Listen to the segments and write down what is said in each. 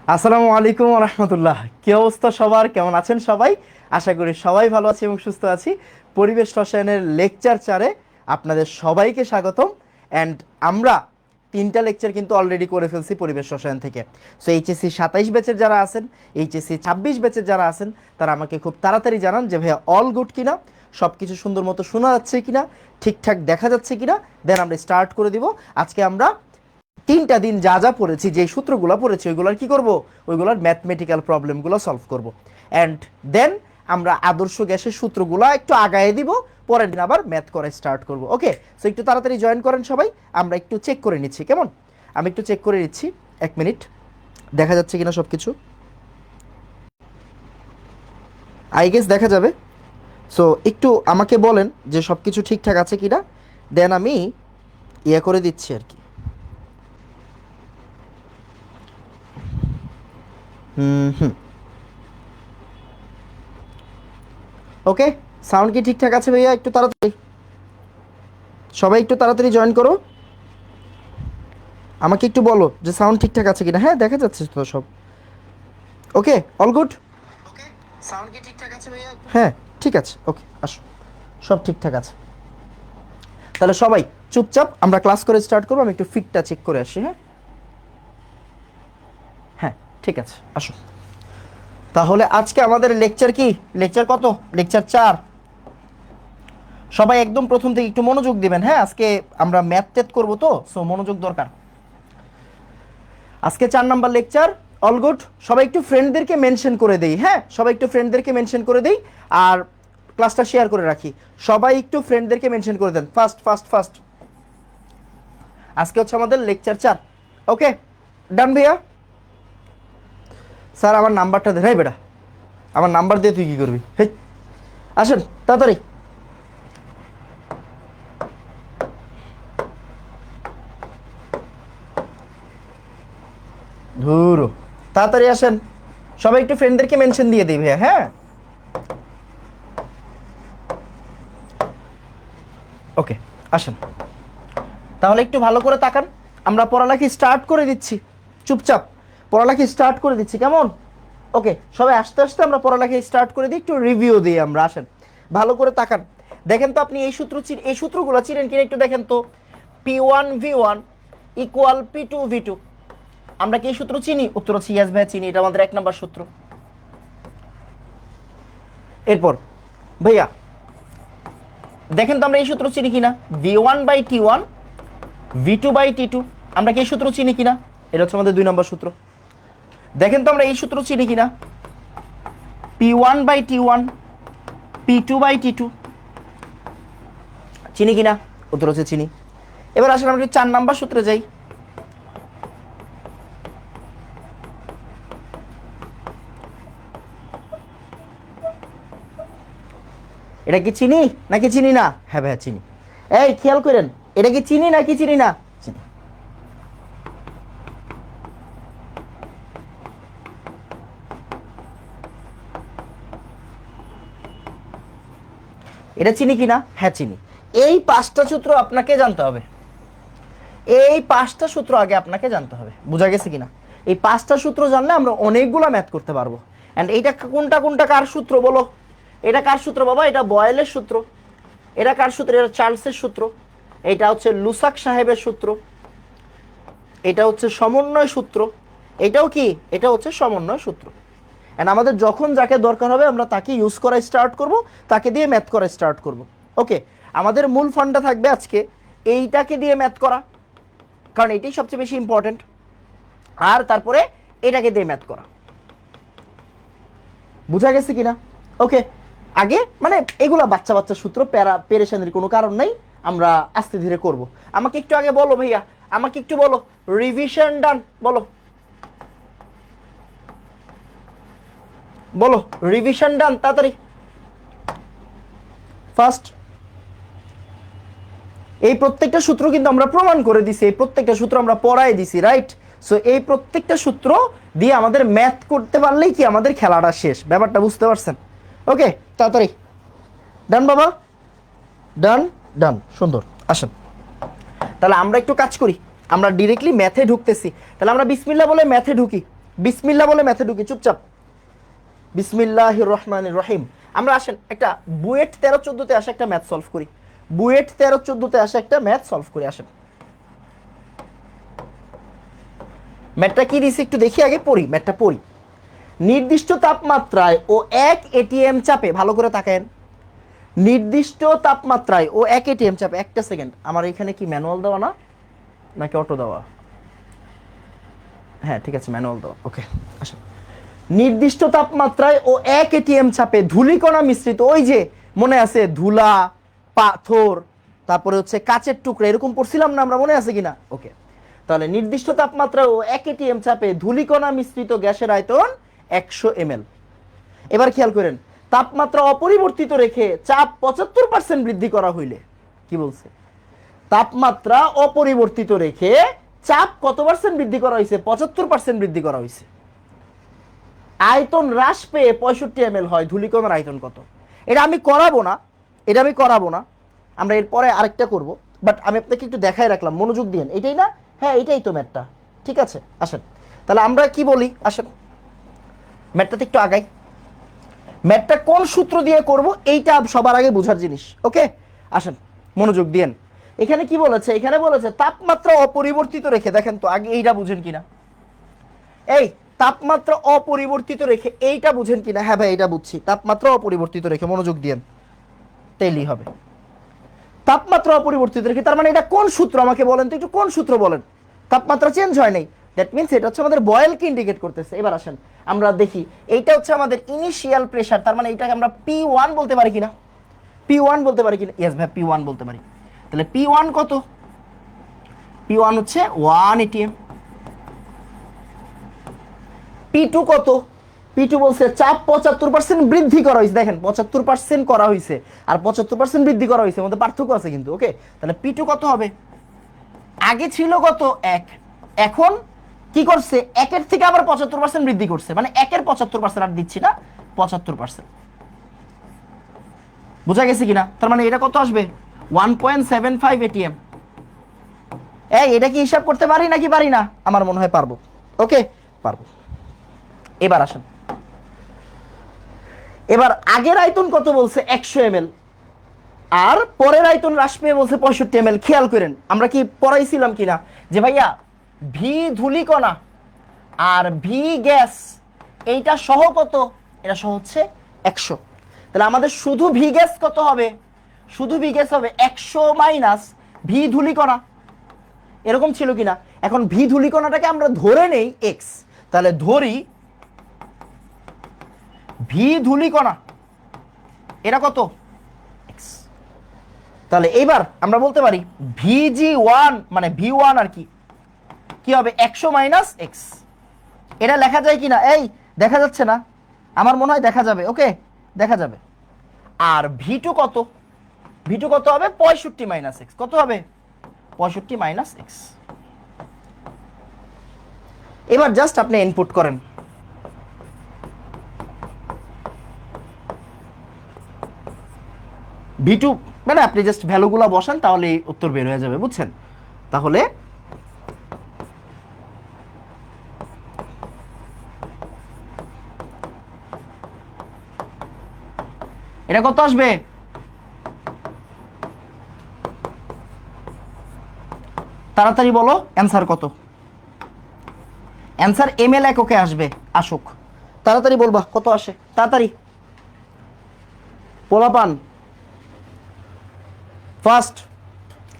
আসসালামু আলাইকুম ওয়া রাহমাতুল্লাহ। কি অবস্থা সবার, কেমন আছেন সবাই? আশা করি সবাই ভালো আছে এবং সুস্থ আছি। পরিবেশ রসায়নের লেকচার 4-এ আপনাদের সবাইকে স্বাগতম। অ্যান্ড আমরা 3টা লেকচার কিন্তু অলরেডি করে ফেলছি পরিবেশ রসায়ন থেকে। সো এইচএসসি 27 ব্যাচের যারা আছেন, এইচএসসি 26 ব্যাচের যারা আছেন, তারা আমাকে খুব তাড়াতাড়ি জানান যে ভাইয়া অল গুড কিনা, সব কিছু সুন্দর মতো শোনা যাচ্ছে কিনা, ঠিকঠাক দেখা যাচ্ছে কিনা। দেন আমরা স্টার্ট করে দিব। আজকে আমরা 3টা দিন যা যা পড়েছি, যে সূত্রগুলো পড়েছি, ওইগুলোর কি করব, ওইগুলোর ম্যাথমেটিক্যাল প্রবলেমগুলো সলভ করব। অ্যান্ড দেন আমরা আদর্শ গ্যাসের সূত্রগুলো একটু আগায় দিব, পরের দিন আবার ম্যাথ করে স্টার্ট করব। ওকে, সো একটু তাড়াতাড়ি জয়েন করেন সবাই। আমরা একটু চেক করে নিচ্ছি, কেমন? আমি একটু চেক করে নিচ্ছি, 1 মিনিট। দেখা যাচ্ছে কিনা সব কিছু? আই গেস দেখা যাবে। সো একটু আমাকে বলেন যে সব কিছু ঠিকঠাক আছে কিনা, দেন আমি ইয়ে করে দিচ্ছি আর কি। হুম হুম। ওকে, সাউন্ড কি ঠিকঠাক আছে ভাইয়া? একটু তাড়াতাড়ি সবাই একটু তাড়াতাড়ি জয়েন করো। আমাকে একটু বলো যে সাউন্ড ঠিকঠাক আছে কিনা। হ্যাঁ, দেখা যাচ্ছে তো সব। ওকে, অল গুড। ওকে, সাউন্ড কি ঠিকঠাক আছে ভাইয়া? হ্যাঁ, ঠিক আছে। ওকে, আসো, সব ঠিকঠাক আছে। তাহলে সবাই চুপচাপ, আমরা ক্লাস করে স্টার্ট করবো। আমি একটু ফিটটা চেক করে আসি। হ্যাঁ হ্যাঁ, ঠিক আছে, আসো। তাহলে আজকে আমাদের লেকচার কি? লেকচার কত? লেকচার 4। সবাই একদম প্রথম থেকে একটু মনোযোগ দিবেন। হ্যাঁ, আজকে আমরা ম্যাথ টেথ করবো, তো সো মনোযোগ দরকার। আজকে 4 নাম্বার লেকচার। All good. সবাই একটু ফ্রেন্ডদেরকে মেনশন করে দেই। হ্যাঁ, সবাই একটু ফ্রেন্ডদেরকে মেনশন করে দেই। আর ক্লাসটা শেয়ার করে রাখি। সবাই একটু ফ্রেন্ডদেরকে মেনশন করে দেন, ফার্স্ট ফার্স্ট ফার্স্ট। আজকে হচ্ছে আমাদের লেকচার 4। ওকে, ডান ভাইয়া? স্যার আমার নাম্বারটা দে। হ্যাঁ বেটা, আমার নাম্বার দিয়ে তুই কি করবি? হেই, আসেন তাড়াতাড়ি। ধুরো, তাড়াতাড়ি আসেন। সবাই একটু ফ্রেন্ডদেরকে মেনশন দিয়ে দিই ভাইয়া। হ্যাঁ, ওকে, আসেন। তাহলে একটু ভালো করে তাকান। আমরা পড়ালেখা স্টার্ট করে দিচ্ছি, চুপচাপ পড়ালেখা স্টার্ট করে দিচ্ছি, কেমন? ওকে, সবাই আস্তে আস্তে আমরা পড়ালেখা স্টার্ট করে দিই, একটু রিভিউ দিই আমরা। আসেন, ভালো করে তাকান। দেখেন তো আপনি এই সূত্রগুলো চিনেন কিনা একটু দেখেন তো। P1V1 equal P2V2। আমরা কি এই সূত্র চিনি? উত্তর হচ্ছে ইয়েস ভাই, চিনি। এটা আমাদের 1 নাম্বার সূত্র। এরপর ভাইয়া দেখেন তো আমরা এই সূত্র চিনি কিনা। V1/T1 V2/T2। আমরা কি এই সূত্র চিনি কিনা? এটা হচ্ছে আমাদের 2 নম্বর সূত্র। দেখেন তো আমরা এই সূত্র চিনি কিনা। P1/T1 P2/T2। চিনি কিনা? উত্তর হচ্ছে চিনি। এবার আসলে আমরা 4 নাম্বার সূত্রে যাই। এটা কি চিনি নাকি চিনি না? হ্যাঁ ভাইয়া চিনি। এই খেয়াল করেন, এটা কি চিনি নাকি চিনি না? চিনি। এটা চিনি কিনা? হ্যাঁ চিনি। এই 5টা সূত্র আপনাকে জানতে হবে। এই 5টা সূত্র আগে আপনাকে জানতে হবে। বোঝা গেছে কিনা? এই 5টা সূত্র জানলে আমরা অনেকগুলা ম্যাথ করতে পারবো। এন্ড এইটা কোনটা কোনটা কার সূত্র বলো? এটা কার সূত্র বাবা? এটা বয়েলের সূত্র। এটা কার সূত্র? এটা চার্লসের সূত্র। এটা হচ্ছে লুসাক সাহেবের সূত্র। এটা হচ্ছে সমন্বয় সূত্র। এটাও কি? এটা হচ্ছে সমন্বয় সূত্র। এন্ড আমাদের যখন যাকে দরকার হবে আমরা তাকে ইউজ করা স্টার্ট করব, তাকে দিয়ে ম্যাথ করা স্টার্ট করব। ওকে, আমাদের মূল ফান্ডটা থাকবে আজকে এইটাকে দিয়ে ম্যাথ করা, কারণ এটাই সবচেয়ে বেশি ইম্পর্টেন্ট। আর তারপরে এটাকে দিয়ে ম্যাথ করা। বুঝা গেছে কিনা? ওকে, আগে মানে এগুলা বাচ্চা বাচ্চা সূত্র, পেরেশানির কোনো কারণ নাই। আমরা আস্তে ধীরে করব। আমাকে একটু আগে বলো ভাইয়া, আমাকে একটু বলো রিভিশন ডান। বলো বলো রিভিশন ডান তাড়াতাড়ি। ফার্স্ট, এই প্রত্যেকটা সূত্র কিন্তু আমরা প্রমাণ করে দিছি, এই প্রত্যেকটা সূত্র আমরা পড়াই দিছি, রাইট? সো এই প্রত্যেকটা সূত্র দিয়ে আমাদের ম্যাথ করতে পারলেই কি আমাদের খেলাটা শেষ। ব্যাপারটা বুঝতে পারছেন? ওকে, তাড়াতাড়ি ডান বাবা, ডান ডান, সুন্দর। আসেন তাহলে আমরা একটু কাজ করি। আমরা ডিরেক্টলি ম্যাথে ঢুকতেছি। তাহলে আমরা বিসমিল্লাহ বলে ম্যাথে ঢুকি। বিসমিল্লাহ বলে ম্যাথে ঢুকি চুপচাপ। বিসমিল্লাহির রহমানির রহিম। আমরা আসেন একটা বুয়েট 13-14 আসে একটা ম্যাথ সলভ করি। বুয়েট 13-14 আসে একটা ম্যাথ সলভ করি। আসেন ম্যাথটা কি দিছি একটু দেখি, আগে পড়ি ম্যাথটা পড়ি। নির্দিষ্ট তাপমাত্রায় ও 1 এটিএম চাপে, ভালো করে তাকায়েন, নির্দিষ্ট তাপমাত্রায় ও 1 এটিএম চাপে, একটা সেকেন্ড, আমার এখানে কি ম্যানুয়াল দেওয়া না নাকি অটো দেওয়া? হ্যাঁ ঠিক আছে, ম্যানুয়াল দেওয়া, ওকে। আসেন, নির্দিষ্ট তাপমাত্রায় ও 1 এটিএম চাপে ধূলিকণা মিশ্রিত, ওই যে মনে আছে ধুলা, পাথর, তারপরে হচ্ছে কাচের টুকরা, এরকম পড়ছিলাম না আমরা, মনে আছে কিনা? ওকে, তাহলে নির্দিষ্ট তাপমাত্রায় ও 1 এটিএম চাপে ধূলিকণা মিশ্রিত গ্যাসের আয়তন 100 ml। এবার খেয়াল করেন, তাপমাত্রা অপরিবর্তিত রেখে চাপ 75% বৃদ্ধি করা হইলে, কি বলছে? তাপমাত্রা অপরিবর্তিত রেখে চাপ কত পার্সেন্ট বৃদ্ধি করা হয়েছে? 75% বৃদ্ধি করা হয়েছে। আয়তন হ্রাস পেয়ে 65 ml হয়, ধূলিকণার আয়তন কত? এটা আমি করাবো না, এটা আমি করাবো না, আমরা এরপরে আরেকটা করব, বাট আমি আপনাকে একটু দেখাই রাখলাম, মনোযোগ দিন। এটাই না? হ্যাঁ এটাই তো ম্যাথটা, ঠিক আছে। আসেন তাহলে আমরা কি বলি, আসেন ম্যাথটাতে একটু আগাই। ম্যাথটা কোন সূত্র দিয়ে করব এইটা সবার আগে বোঝার জিনিস, ওকে। আসেন মনোযোগ দিন। এখানে কি বলেছে? এখানে বলেছে তাপমাত্রা অপরিবর্তিত রেখে, দেখেন তো আগে এইটা বুঝেন কিনা, এই তাপমাত্রা অপরিবর্তিত রেখে এইটা বুঝেন কিনা? হ্যাঁ ভাই এটা বুঝছি, তাপমাত্রা অপরিবর্তিত রেখে, মনোযোগ দিন, তাইলেই হবে। তাপমাত্রা অপরিবর্তিত রেখে, তার মানে এটা কোন সূত্র আমাকে বলেন তো একটু, কোন সূত্র বলেন? তাপমাত্রা চেঞ্জ হয় নাই, দ্যাট মিন্স এটা হচ্ছে আমাদের বয়েলকে ইন্ডিকেট করতেছে। এবার আসেন আমরা দেখি, এইটা হচ্ছে আমাদের ইনিশিয়াল প্রেসার, তার মানে এটাকে আমরা P1 বলতে পারি কিনা? P1 বলতে পারি কিনা? ইয়েস ভাই P1 বলতে পারি। তাহলে P1 কত? P1 হচ্ছে 1 এটিএম। P2 কত? P2 বলছে চাপ 75% বৃদ্ধি করা হয়েছে, দেখেন 75% করা হয়েছে আর 75% বৃদ্ধি করা হয়েছে, মধ্যে পার্থক্য আছে কিন্তু, ওকে। তাহলে P2 কত হবে? আগে ছিল কত? 1, এখন কি করছে? 1-এর থেকে আবার 75% বৃদ্ধি করছে, মানে 1-এর 75% আর দিচ্ছি না, 75%। বোঝা গেছে কিনা? তার মানে এটা কত আসবে? 1.75 এটিএম। এই এটা কি হিসাব করতে পারি নাকি পারি না? আমার মনে হয় পারবো, ওকে পারবো। এবার আসেন, এবার আগের আয়তন কত বলছে? 100 ml, আর পরের আয়তন হ্রাস পেয়ে বলছে 65 ml। খেয়াল করেন আমরা কি পড়াইছিলাম কিনা যে ভাইয়া ভি ধূলিকণা আর ভি গ্যাস এইটা সহ কত? এটা সহ হচ্ছে 100। তাহলে আমাদের শুধু ভি গ্যাস কত হবে? শুধু ভি গ্যাস হবে 100 মাইনাস ভি ধূলিকণা, এরকম ছিল কিনা? এখন ভি ধূলিকণাটাকে আমরা ধরে নেই এক্স, তাহলে ধরি ভি ধূলিকণা এটা কত? এক্স। তাহলে এইবার আমরা বলতে পারি VG1 মানে V1 আর কি কি হবে? 100 মাইনাস এক্স। এটা লেখা যায় কিনা? এই দেখা যাচ্ছে না? আমার মনে হয় দেখা যাবে, ওকে দেখা যাবে। আর V2 কত? V2 কত হবে? 65 মাইনাস এক্স। কত হবে? 65 মাইনাস এক্স। এবার জাস্ট আপনি ইনপুট করেন, V2 মানে আপনি জাস্ট ভ্যালুগুলো বসান, তাহলে উত্তর বের হয়ে যাবে, বুঝছেন? তাহলে এটা কত আসবে? তাড়াতাড়ি বলো অ্যান্সার কত? অ্যান্সার ml এককে আসবে, আসুক তাড়াতাড়ি বলবা কত আসে, তাড়াতাড়ি পোলাপান, ফার্স্ট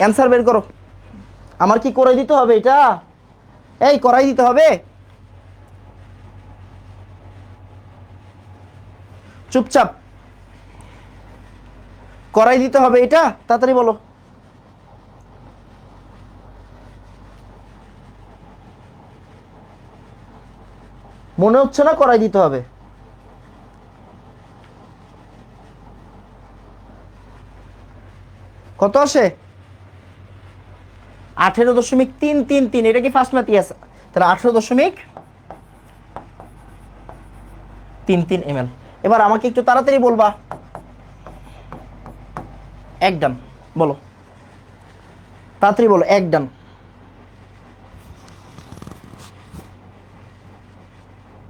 অ্যান্সার বের করো। আমার কি করে দিতে হবে এটা? এই করাই দিতে হবে, চুপচাপ করাই দিতে হবে এটা, তাড়াতাড়ি বলো। মনে হচ্ছে না করাই দিতে হবে? কত আসে? 18.333। এটা কি ফার্স্ট ম্যাথ? ইয়েস। তাহলে 18.33 ml। এবার আমাকে একটু তাড়াতাড়ি বলবা, একদম বলো, তাড়াতাড়ি বলো একদম।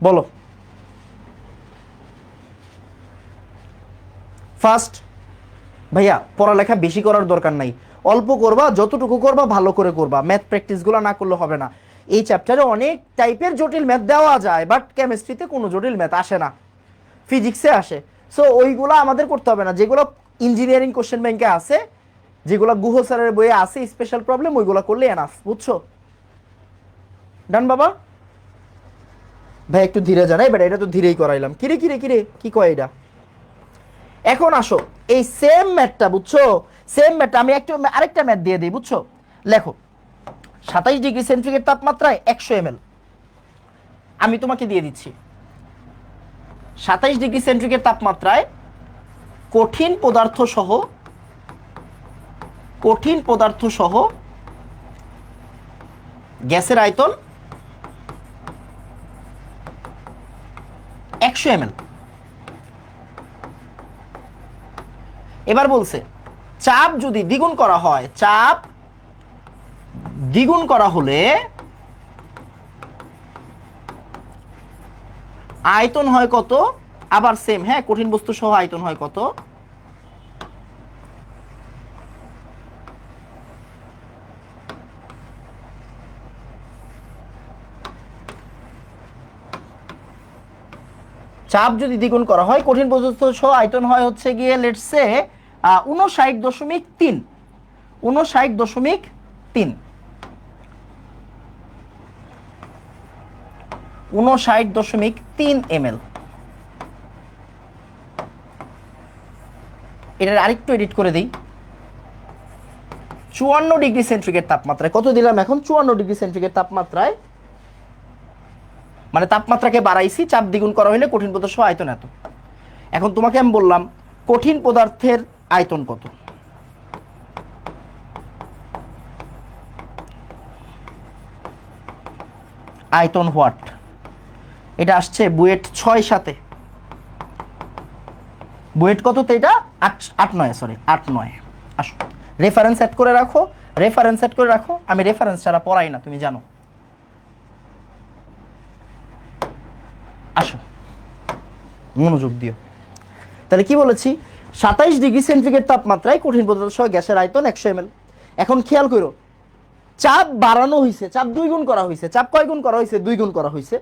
বলো। ফার্স্ট ভাইয়া পড়ালেখা বেশি করার দরকার নাই, অল্প করবা, যতটুকু করবা ভালো করে করবা, ম্যাথ প্র্যাকটিসগুলো না করলে হবে না। এই চ্যাপ্টারে অনেক টাইপের জটিল ম্যাথ দেওয়া যায়, বাট কেমিস্ট্রিতে কোনো জটিল ম্যাথ আসে না, ফিজিক্সে আসে। সো ওইগুলো আমাদের করতে হবে না, যেগুলো ইঞ্জিনিয়ারিং কোশ্চেন ব্যাংকে আছে, যেগুলো গুহ স্যারের বইয়ে আছে স্পেশাল প্রবলেম, ওইগুলো করলে এনাফ, বুঝছো? ডান বাবা? ভাই একটু ধীরে জানাই, বাট এটা তো ধীরেই করাইলাম। কিরে কিরে কিরে কি কয় এটা? এখন আসো এই সেম ম্যাথটা, বুঝছো, সেম ম্যাথটা আমি একটু আরেকটা ম্যাথ দিয়ে দিই, বুঝছো? লেখো 27 ডিগ্রি সেন্টিগ্রেড তাপমাত্রায় 100 ml, আমি তোমাকে দিয়ে দিচ্ছি 27 ডিগ্রি সেন্টিগ্রেড তাপমাত্রায় কঠিন পদার্থ সহ গ্যাসের আয়তন 100 ml। এবার বলছে চাপ যদি দ্বিগুণ করা হয়, চাপ দ্বিগুণ করা হলে আয়তন হয় কত? আবার সেম, হ্যাঁ, কঠিন বস্তু সহ আয়তন হয় কত? চাপ যদি দ্বিগুণ করা হয়, কঠিন বস্তু সহ আয়তন হয় হচ্ছে গিয়ে লেটস সে 59.3, 59.3, 59.3 ml। এটার আরেকটু এডিট করে দিই। 54 ডিগ্রি সেন্টিগ্রেড তাপমাত্রায় কত দিলাম এখন? 54 ডিগ্রি সেন্টিগ্রেড তাপমাত্রায়, মানে তাপমাত্রাকে বাড়াইছি, চাপ দ্বিগুণ করা হলে কঠিন পদার্থ সহ আয়তন এত। এখন তোমাকে আমি বললাম কঠিন পদার্থের আয়তন কত? আয়তন হোয়াট? এটা আসছে বুয়েট 6-7, বুয়েট কততে? এটা 8-9, সরি 8-9। আসো রেফারেন্স সেট করে রাখো, রেফারেন্স সেট করে রাখো, আমি রেফারেন্স ছাড়া পড়াই না, তুমি জানো। আসো মনোযোগ দিও। তাহলে কি বলেছি? 27 ডিগ্রি সেন্টিগ্রেড তাপমাত্রায় কঠিন পদার্থ সহ গ্যাসের আয়তন 100 ml। এখন খেয়াল করো, চাপ বাড়ানো হয়েছে, চাপ 2 গুণ করা হয়েছে। চাপ কয় গুণ করা হয়েছে? 2 গুণ করা হয়েছে।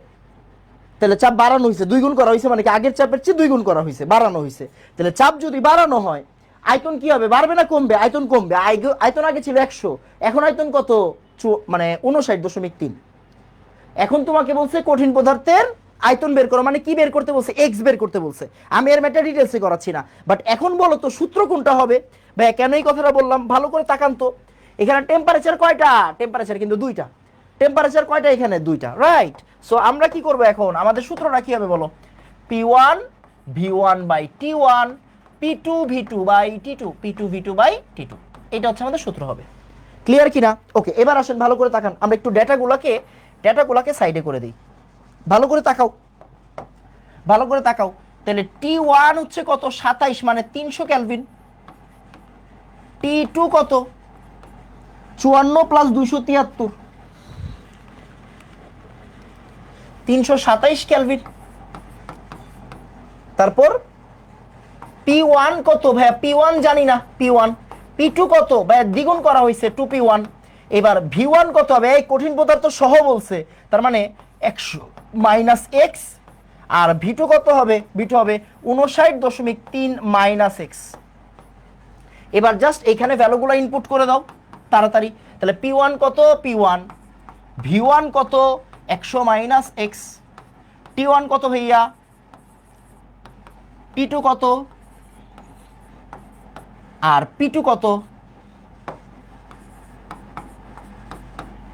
তাহলে চাপ বাড়ানো হয়েছে, 2 গুণ করা হয়েছে, মানে কি আগের চাপের চেয়ে 2 গুণ করা হয়েছে, বাড়ানো হয়েছে। তাহলে চাপ যদি বাড়ানো হয়, আয়তন কি হবে? বাড়বে না কমবে? আয়তন কমবে। আয়তন আগে ছিল 100, এখন আয়তন কত? মানে 59.3। এখন তোমাকে বলছে কঠিন পদার্থের আয়তন বের করো, মানে কি বের করতে বলছে? এক্স বের করতে বলছে। আমি এর ম্যাটার ডিটেলসে করাচ্ছি না, বাট এখন বলো তো সূত্র কোনটা হবে? ভাই কেন এই কথাটা বললাম ভালো করে তাকান তো। এখানে টেম্পারেচার কয়টা? টেম্পারেচার কিন্তু দুইটা। টেম্পারেচার কয়টা? এখানে দুইটা, রাইট? সো আমরা কি করব এখন? আমাদের সূত্রটা কি হবে বলো? P1 V1 by T1, P2 V2 by T2, P2 V2 by T2। এটা হচ্ছে আমাদের সূত্র হবে। ক্লিয়ার কিনা? ওকে, এবার আসেন ভালো করে তাকান, আমরা একটু ডেটাগুলোকে সাইডে করে দিই। ভালো করে তাকাও, ভালো করে তাকাও। তাহলে T1 হচ্ছে কত? 27, মানে 300 কেলভিন। T2 কত? 54 প্লাস 273, 327 কেলভিন। তারপর P1 কত? ভাইয়া P1 জানি না, P1। P2 কত? ভাইয়া দ্বিগুণ করা হয়েছে, 2P1। এবার V1 কত হবে? এই কঠিন পদার্থ সহ বলছে, তার মানে 100 মাইনাস এক্স। আর V2 কত হবে? V2 হবে 59.3 মাইনাস এক্স। এবার জাস্ট এখানে ভ্যালুগুলো ইনপুট করে দাও তাড়াতাড়ি। তাহলে P1 কত? P1। V1 কত? 100 মাইনাস এক্স। T1 কত ভাইয়া? T2 কত? আর P2 কত?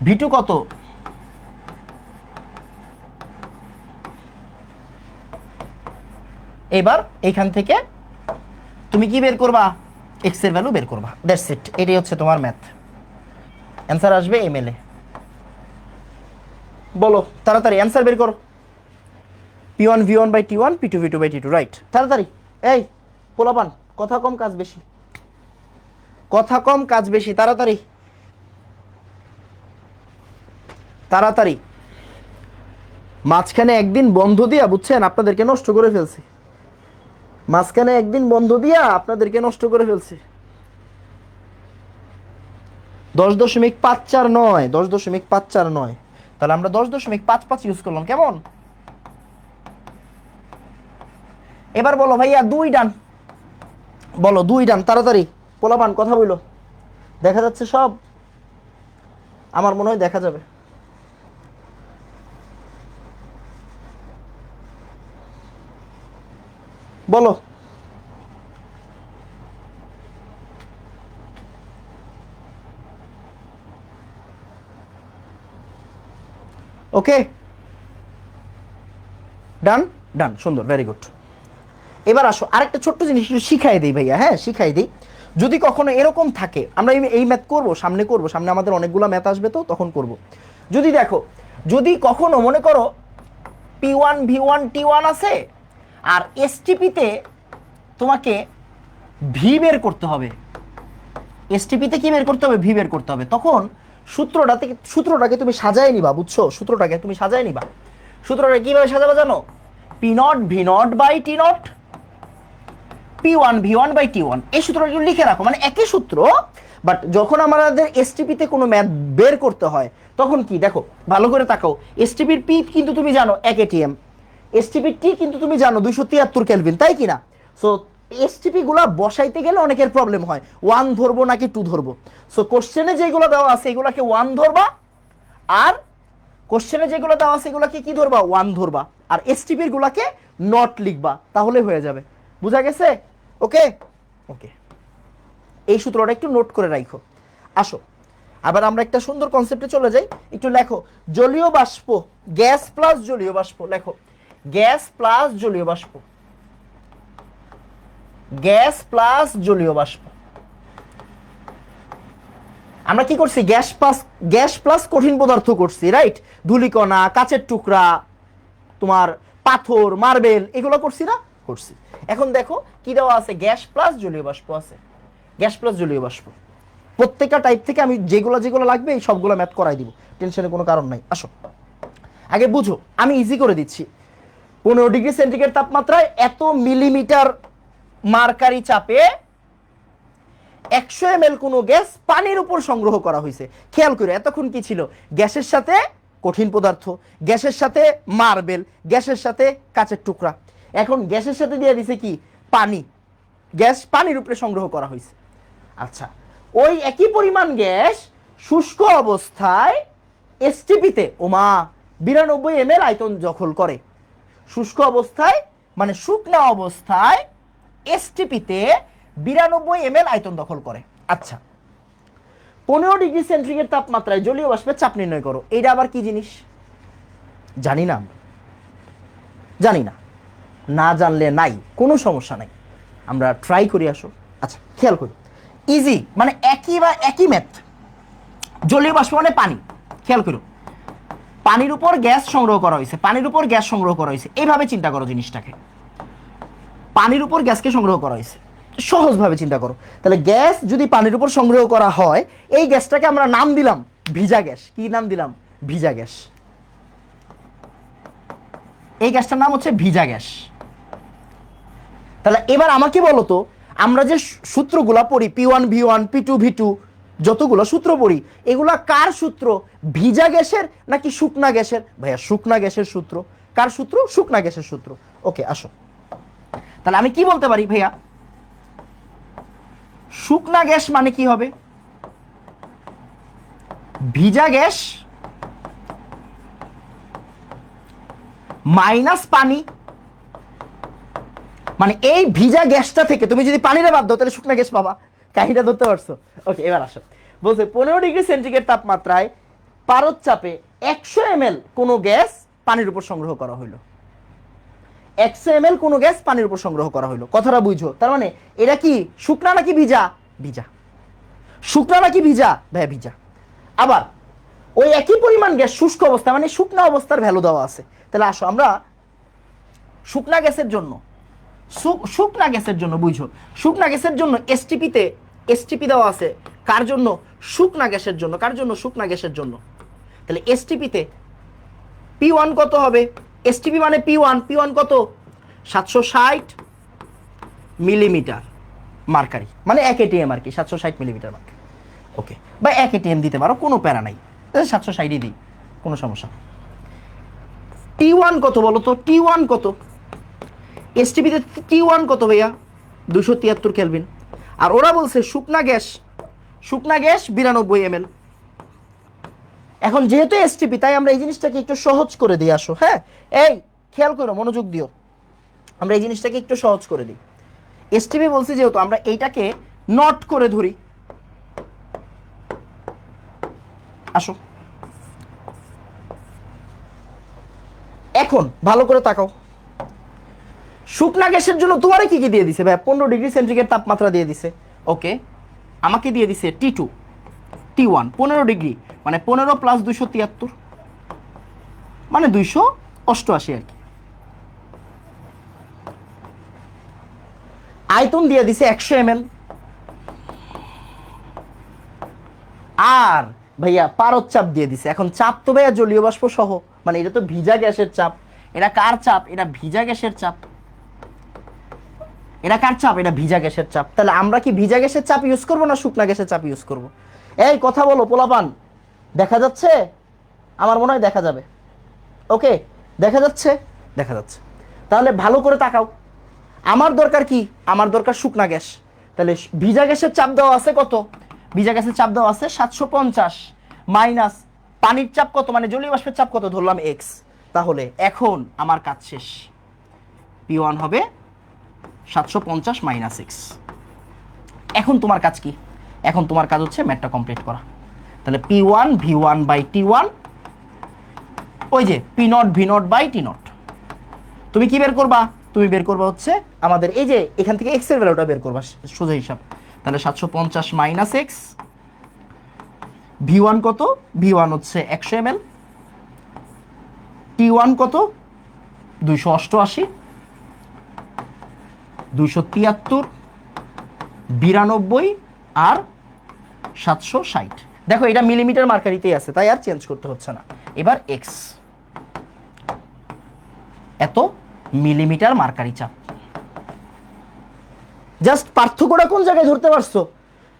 V2 কত? এবার এখান থেকে তুমি কি বের করবা? এক্স এর ভ্যালু বের করবা, দ্যাটস ইট। এটাই হচ্ছে তোমার ম্যাথ। অ্যান্সার আসবে এমএলএ। বলো তাড়াতাড়ি অ্যান্সার বের করো। P1 V1 by T1, P2 V2 by T2, right? তাড়াতাড়ি। এই পোলাপান, কথা কম কাজ বেশি, কথা কম কাজ বেশি, তাড়াতাড়ি তাড়াতাড়ি। মাঝখানে একদিন বন্ধ দিয়া বুঝছেন আপনাদেরকে নষ্ট করে ফেলছি, মাঝখানে একদিন বন্ধ দিয়া আপনাদেরকে নষ্ট করে ফেলছি। 10.54 নয়, 10.54 নয়, তাহলে আমরা 10.55 ইউজ করলাম। কেমন? এবার বলো ভাইয়া 2 ডান, বলো 2 ডান তাড়াতাড়ি, পোলাপান কথা বলো। দেখা যাচ্ছে সব? আমার মনে হয় দেখা যাবে। বলো। ওকে, ডান ডান, সুন্দর, ভেরি গুড। এবার আসো আরেকটা ছোট্ট জিনিস একটু শিখাই দিই ভাইয়া, হ্যাঁ শিখাই দিই। যদি কখনো এরকম থাকে, আমরা এই ম্যাথ করবো, সামনে করবো, সামনে আমাদের অনেকগুলো ম্যাথ আসবে, তো তখন করব। যদি দেখো, যদি কখনো মনে করো P1 V1 T1 আছে আর এসটিপিতে তোমাকে ভি বের করতে হবে, এসটিপিতে কি বের করতে হবে? ভি বের করতে হবে। তখন সূত্রটাকে তুমি সাজায় নিবা, বুঝছো? সূত্রটাকে তুমি সাজায় নিবা। সূত্রটা কিভাবে সাজাবে জানো? P0 V0 by T0, P1 V1 by T1। এই সূত্রটা একটু লিখে রাখো, মানে একই সূত্র, বাট যখন আমাদের এসটিপিতে কোনো ম্যাথ বের করতে হয় তখন কি দেখো, ভালো করে তাকাও। এসটিপির পি কিন্তু তুমি জানো 1 ATM, এসটিপির টি কিন্তু তুমি জানো 273 কেলভিন, তাই কি না? সো এসটিপি গুলা বসাইতে গেলে অনেকের প্রবলেম হয়, 1 ধরবো নাকি 2 ধরবো। সো কোশ্চেনে যেগুলো দেওয়া আছে এগুলাকে 1 ধরবা, আর কোশ্চেনে যেগুলো দেওয়া আছে এগুলাকে কি ধরবা? 1 ধরবা, আর এসটিপির গুলাকে নট লিখবা, তাহলে হয়ে যাবে। বুঝা গেছে? ওকে ওকে, এই সূত্রটা একটু নোট করে রাখো। আসো আবার আমরা একটা সুন্দর কনসেপ্টে চলে যাই, একটু লেখো। জলীয় বাষ্প, গ্যাস প্লাস জলীয় বাষ্প, লেখো গ্যাস প্লাস জলীয় বাষ্প, গ্যাস প্লাস জলীয় বাষ্প। আমরা কি করছি? গ্যাস প্লাস কঠিন পদার্থ করছি, রাইট? ধূলিকণা, কাচের টুকরা, তোমার পাথর, মার্বেল, এগুলো করছি না? করছি। এখন দেখো কি দেওয়া আছে? গ্যাস প্লাস জলীয় বাষ্প আছে, গ্যাস প্লাস জলীয় বাষ্প। প্রত্যেকটা টাইপ থেকে আমি যেগুলো যেগুলো লাগবে এই সবগুলো ম্যাথ করাই দিব, টেনশনের কোনো কারণ নাই। আসো আগে বুঝো, আমি ইজি করে দিচ্ছি। 15 ডিগ্রি সেন্টিগ্রেড তাপমাত্রায় এত মিলিমিটার মার্কারি চাপে 100 ml কোনো গ্যাস পানির উপর সংগ্রহ করা হয়েছে। খেয়াল করে, এতক্ষণ কি ছিল? গ্যাসের সাথে কঠিন পদার্থ, গ্যাসের সাথে মার্বেল, গ্যাসের সাথে কাচের টুকরা। এখন গ্যাসের সাথে দিয়ে দিছে কি? পানি। গ্যাস পানির উপরে সংগ্রহ করা হয়েছে। আচ্ছা, ওই একই পরিমাণ গ্যাস শুষ্ক অবস্থায় এসটিপিতে ওমা 92 ml আয়তন দখল করে। শুষ্ক অবস্থায় মানে শুকনা অবস্থায় এসটিপিতে 92 ml আয়তন দখল করে। আচ্ছা, 15 ডিগ্রি সেন্টিগ্রেড তাপমাত্রায় জলীয় বাষ্পের চাপ নির্ণয় করো। এইটা আবার কি জিনিস? জানি না, জানি না, না জানলে নাই, কোনো সমস্যা নাই, আমরা ট্রাই করি। আসো আচ্ছা খেয়াল করি, ইজি, মানে একই ম্যাথ। জলীয় বাষ্প মানে পানি। খেয়াল করো, পানির উপর গ্যাস সংগ্রহ করা হয়েছে, পানির উপর গ্যাস সংগ্রহ করা হয়েছে, এইভাবে চিন্তা করো জিনিসটাকে। পানির উপর গ্যাসকে সংগ্রহ করা হয়েছে, সহজভাবে চিন্তা করো। তাহলে গ্যাস যদি পানির উপর সংগ্রহ করা হয়, এই গ্যাসটাকে আমরা নাম দিলাম ভিজা গ্যাস। কি নাম দিলাম? ভিজা গ্যাস। এই গ্যাসটার নাম হচ্ছে ভিজা গ্যাস। তাহলে এবার আমাকে বলো তো, আমরা যে সূত্রগুলা পড়ি, P1 V1 P2 V2, যতগুলো সূত্র পড়ি, এগুলা কার সূত্র? ভিজা গ্যাসের নাকি শুকনা গ্যাসের? ভাইয়া শুকনা গ্যাসের সূত্র। কার সূত্র? শুকনা গ্যাসের সূত্র। ওকে আসো, তাহলে আমি কি বলতে পারি ভাইয়া? শুকনা গ্যাস মানে কি হবে? ভিজা গ্যাস মাইনাস পানি, মানে এই ভিজা গ্যাসটা থেকে তুমি যদি পানিটা বাদ দাও তাহলে শুকনা গ্যাস পাবা। কাহিনীটা ধরতে পারছো? ওকে এবার আসো, বলছে 15 ডিগ্রি সেন্টিগ্রেড তাপমাত্রায় পারদ চাপে 100 ml কোনো গ্যাস পানির উপর সংগ্রহ করা হইলো। 100 ml কোনো গ্যাস পানির উপর সংগ্রহ করা হইলো। কথাটা বুঝো? তার মানে এটা কি শুকনা নাকি ভিজা? ভিজা। শুকনা নাকি ভিজা? ভাই ভিজা। আবার ওই একই পরিমাণ গ্যাস শুষ্ক অবস্থা, মানে শুকনা অবস্থার ভ্যালু দেওয়া আছে। তাহলে আসো আমরা শুকনা গ্যাসের জন্য, শুকনা গ্যাসের জন্য বুঝো, শুকনা গ্যাসের জন্য এসটিপি দেওয়া আছে। কার জন্য? শুকনা গ্যাসের জন্য। কার জন্য? শুকনা গ্যাসের জন্য। তাহলে এসটিপিতে P1 কত হবে? এসটিপি মানে P1 কত? 760 মিলিমিটার মার্কারি, মানে 1 এটিএম আর কি, 760 মিলিমিটার মার্কারি। ওকে, বা 1 এটিএম দিতে পারো, কোনো প্যারা নাই, 760ই দিই, কোনো সমস্যা। T1 কত বলো তো? T1 কত? এসটিপিতে T1 কত ভাইয়া? 273 কেলভিন। আর ওরা বলছে শুকনা গ্যাস 92 ml। এখন যেহেতু এসটিপি, তাই আমরা এই জিনিসটাকে একটু সহজ করে দিই। আসো, হ্যাঁ, এই খেয়াল করো, মনোযোগ দিও, আমরা এই জিনিসটাকে একটু সহজ করে দিই। এসটিপি বলছি যেহেতু, আমরা এইটাকে নট করে ধরি। আসো, এখন ভালো করে তাকাও, শুকনা গ্যাসের জন্য তোমারে কি কি দিয়ে দিছে ভাই? 15 ডিগ্রি সেন্টিগ্রেড তাপমাত্রা দিয়ে দিছে। ওকে, আমাকে দিয়ে দিছে T2 T1 15 ডিগ্রি, মানে 15 প্লাস 273, মানে 288 আর কি। আয়তন দিয়ে দিছে 100 ml। আর ভাইয়া পারদ চাপ দিয়ে দিছে। এখন চাপ তো ভাইয়া জলীয় বাষ্প সহ, মানে এটা তো ভিজা গ্যাসের চাপ। এটা কার চাপ? এটা ভিজা গ্যাসের চাপ। এটা কার চাপ? এটা ভিজা গ্যাসের চাপ। তাহলে আমরা কি ভিজা গ্যাসের চাপ ইউজ করবো না শুকনা গ্যাসের চাপ ইউজ করব? এই কথা বলো পোলাপান, দেখা যাচ্ছে? আমার মনে হয় দেখা যাবে। ওকে, দেখা যাচ্ছে? দেখা যাচ্ছে। তাহলে ভালো করে তাকাও, আমার দরকার কি? আমার দরকার শুকনা গ্যাস। তাহলে ভিজা গ্যাসের চাপ দেওয়া আছে কত? ভিজা গ্যাসের চাপ দেওয়া আছে 750 মাইনাস পানির চাপ কত, মানে জলীয় বাষ্পের চাপ কত, ধরলাম x। তাহলে এখন আমার কাজ শেষ। P1 হবে 750 মাইনাস x। এখন তোমার কাজ কি? এখন তোমার কাজ হচ্ছে ম্যাথটা কমপ্লিট করা। তাহলে P1 V1 বাই T1, ওই যে P0 V0 বাই T0। তুমি কি বের করবা? তুমি বের করবা হচ্ছে আমাদের এই যে এখান থেকে x এর ভ্যালুটা বের করবা, সোজা হিসাব। তাহলে 750 মাইনাস x, V1 কত? V1 হচ্ছে 100 ml, T1 কত? 288, 273, 92 আর 760। দেখো এটা মিলিমিটার মার্কারিতেই আছে, তাই আর চেঞ্জ করতে হচ্ছে না। এবার x, এত মিলিমিটার মার্কারি চাপ। জাস্ট পার্থক্যটা কোন জায়গায় ধরতে পারছো?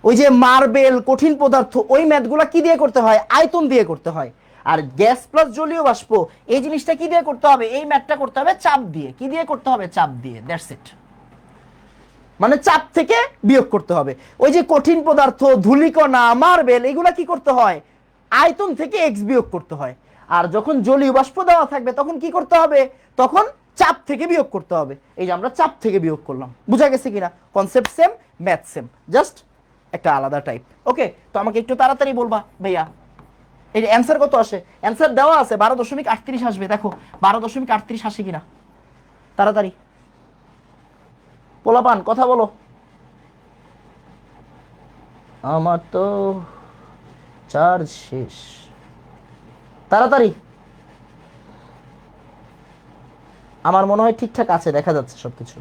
ওই যে মার্বেল, কঠিন পদার্থ, ওই ম্যাথগুলা কি দিয়ে করতে হয়? আয়তন দিয়ে করতে হয়। আর গ্যাস প্লাস জলীয় বাষ্প, এই জিনিসটা কি দিয়ে করতে হবে? এই ম্যাথটা করতে হবে চাপ দিয়ে। কি দিয়ে করতে হবে? চাপ দিয়ে। That's it. মানে চাপ থেকে বিয়োগ করতে হবে। ওই যে কঠিন পদার্থ, ধূলিকণা, মার্বেল, এগুলা কি করতে হয়? আয়তন থেকে এক্স বিয়োগ করতে হয়। আর যখন জলীয় বাষ্প দেওয়া থাকবে তখন কি করতে হবে? তখন চাপ থেকে বিয়োগ করতে হবে। এই যে আমরা চাপ থেকে বিয়োগ করলাম। বুঝা গেছে কিনা? Concept same, math same, just একটা আলাদা টাইপ। ওকে, তো আমাকে একটু তাড়াতাড়ি বলবা ভাইয়া এই যে অ্যান্সার কত আসে? অ্যান্সার দেওয়া আছে 12.38 আসবে। দেখো 12.38 আসে কিনা, তাড়াতাড়ি পোলাপান কথা বলো। আমার তো চার্জ শেষ, তাড়াতাড়ি। আমার মনে হয় ঠিকঠাক আছে, দেখা যাচ্ছে সবকিছু।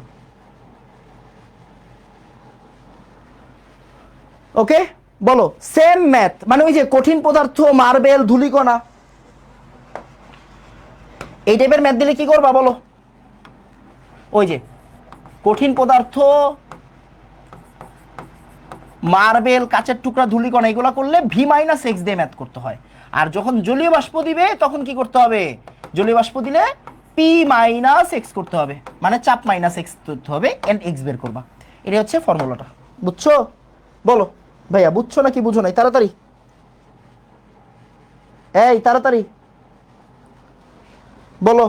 ওকে, বলো সেম ম্যাথ, মানে ওই যে কঠিন পদার্থ, মার্বেল, ধূলিকণা, এই টাইপের ম্যাথ দিলে কি করবা বলো? ওই যে কঠিন পদার্থ, মার্বেল, কাচের টুকরা, ধূলিকণা, এগুলো করলে ভি মাইনাস এক্স দিয়ে ম্যাথ করতে হয়। আর যখন জলীয় বাষ্প দিবে তখন কি করতে হবে? জলীয় বাষ্প দিলে পি মাইনাস এক্স করতে হবে, মানে চাপ মাইনাস এক্স করতে হবে, এন্ড এক্স বের করবা। এটা হচ্ছে ফর্মুলাটা। বুঝছো? বলো ভাইয়া, বুঝছো নাকি বুঝো নাই? তাড়াতাড়ি, এই তাড়াতাড়ি বলো।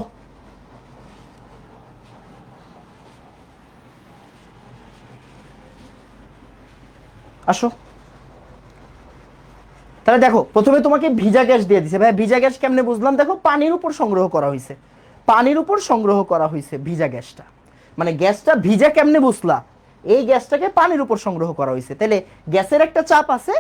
আসো, তাহলে দেখো প্রথমে তোমাকে ভিজা গ্যাস দিয়ে দিছে। ভাই ভিজা গ্যাস কেমনে বুঝলাম? দেখো পানির উপর সংগ্রহ করা হয়েছে, পানির উপর সংগ্রহ করা হয়েছে ভিজা গ্যাসটা। মানে গ্যাসটা ভিজা কেমনে বুঝলা? এই গ্যাসটাকে পানির উপর সংগ্রহ করা হয়েছে। তাহলে গ্যাসের একটা চাপ আছে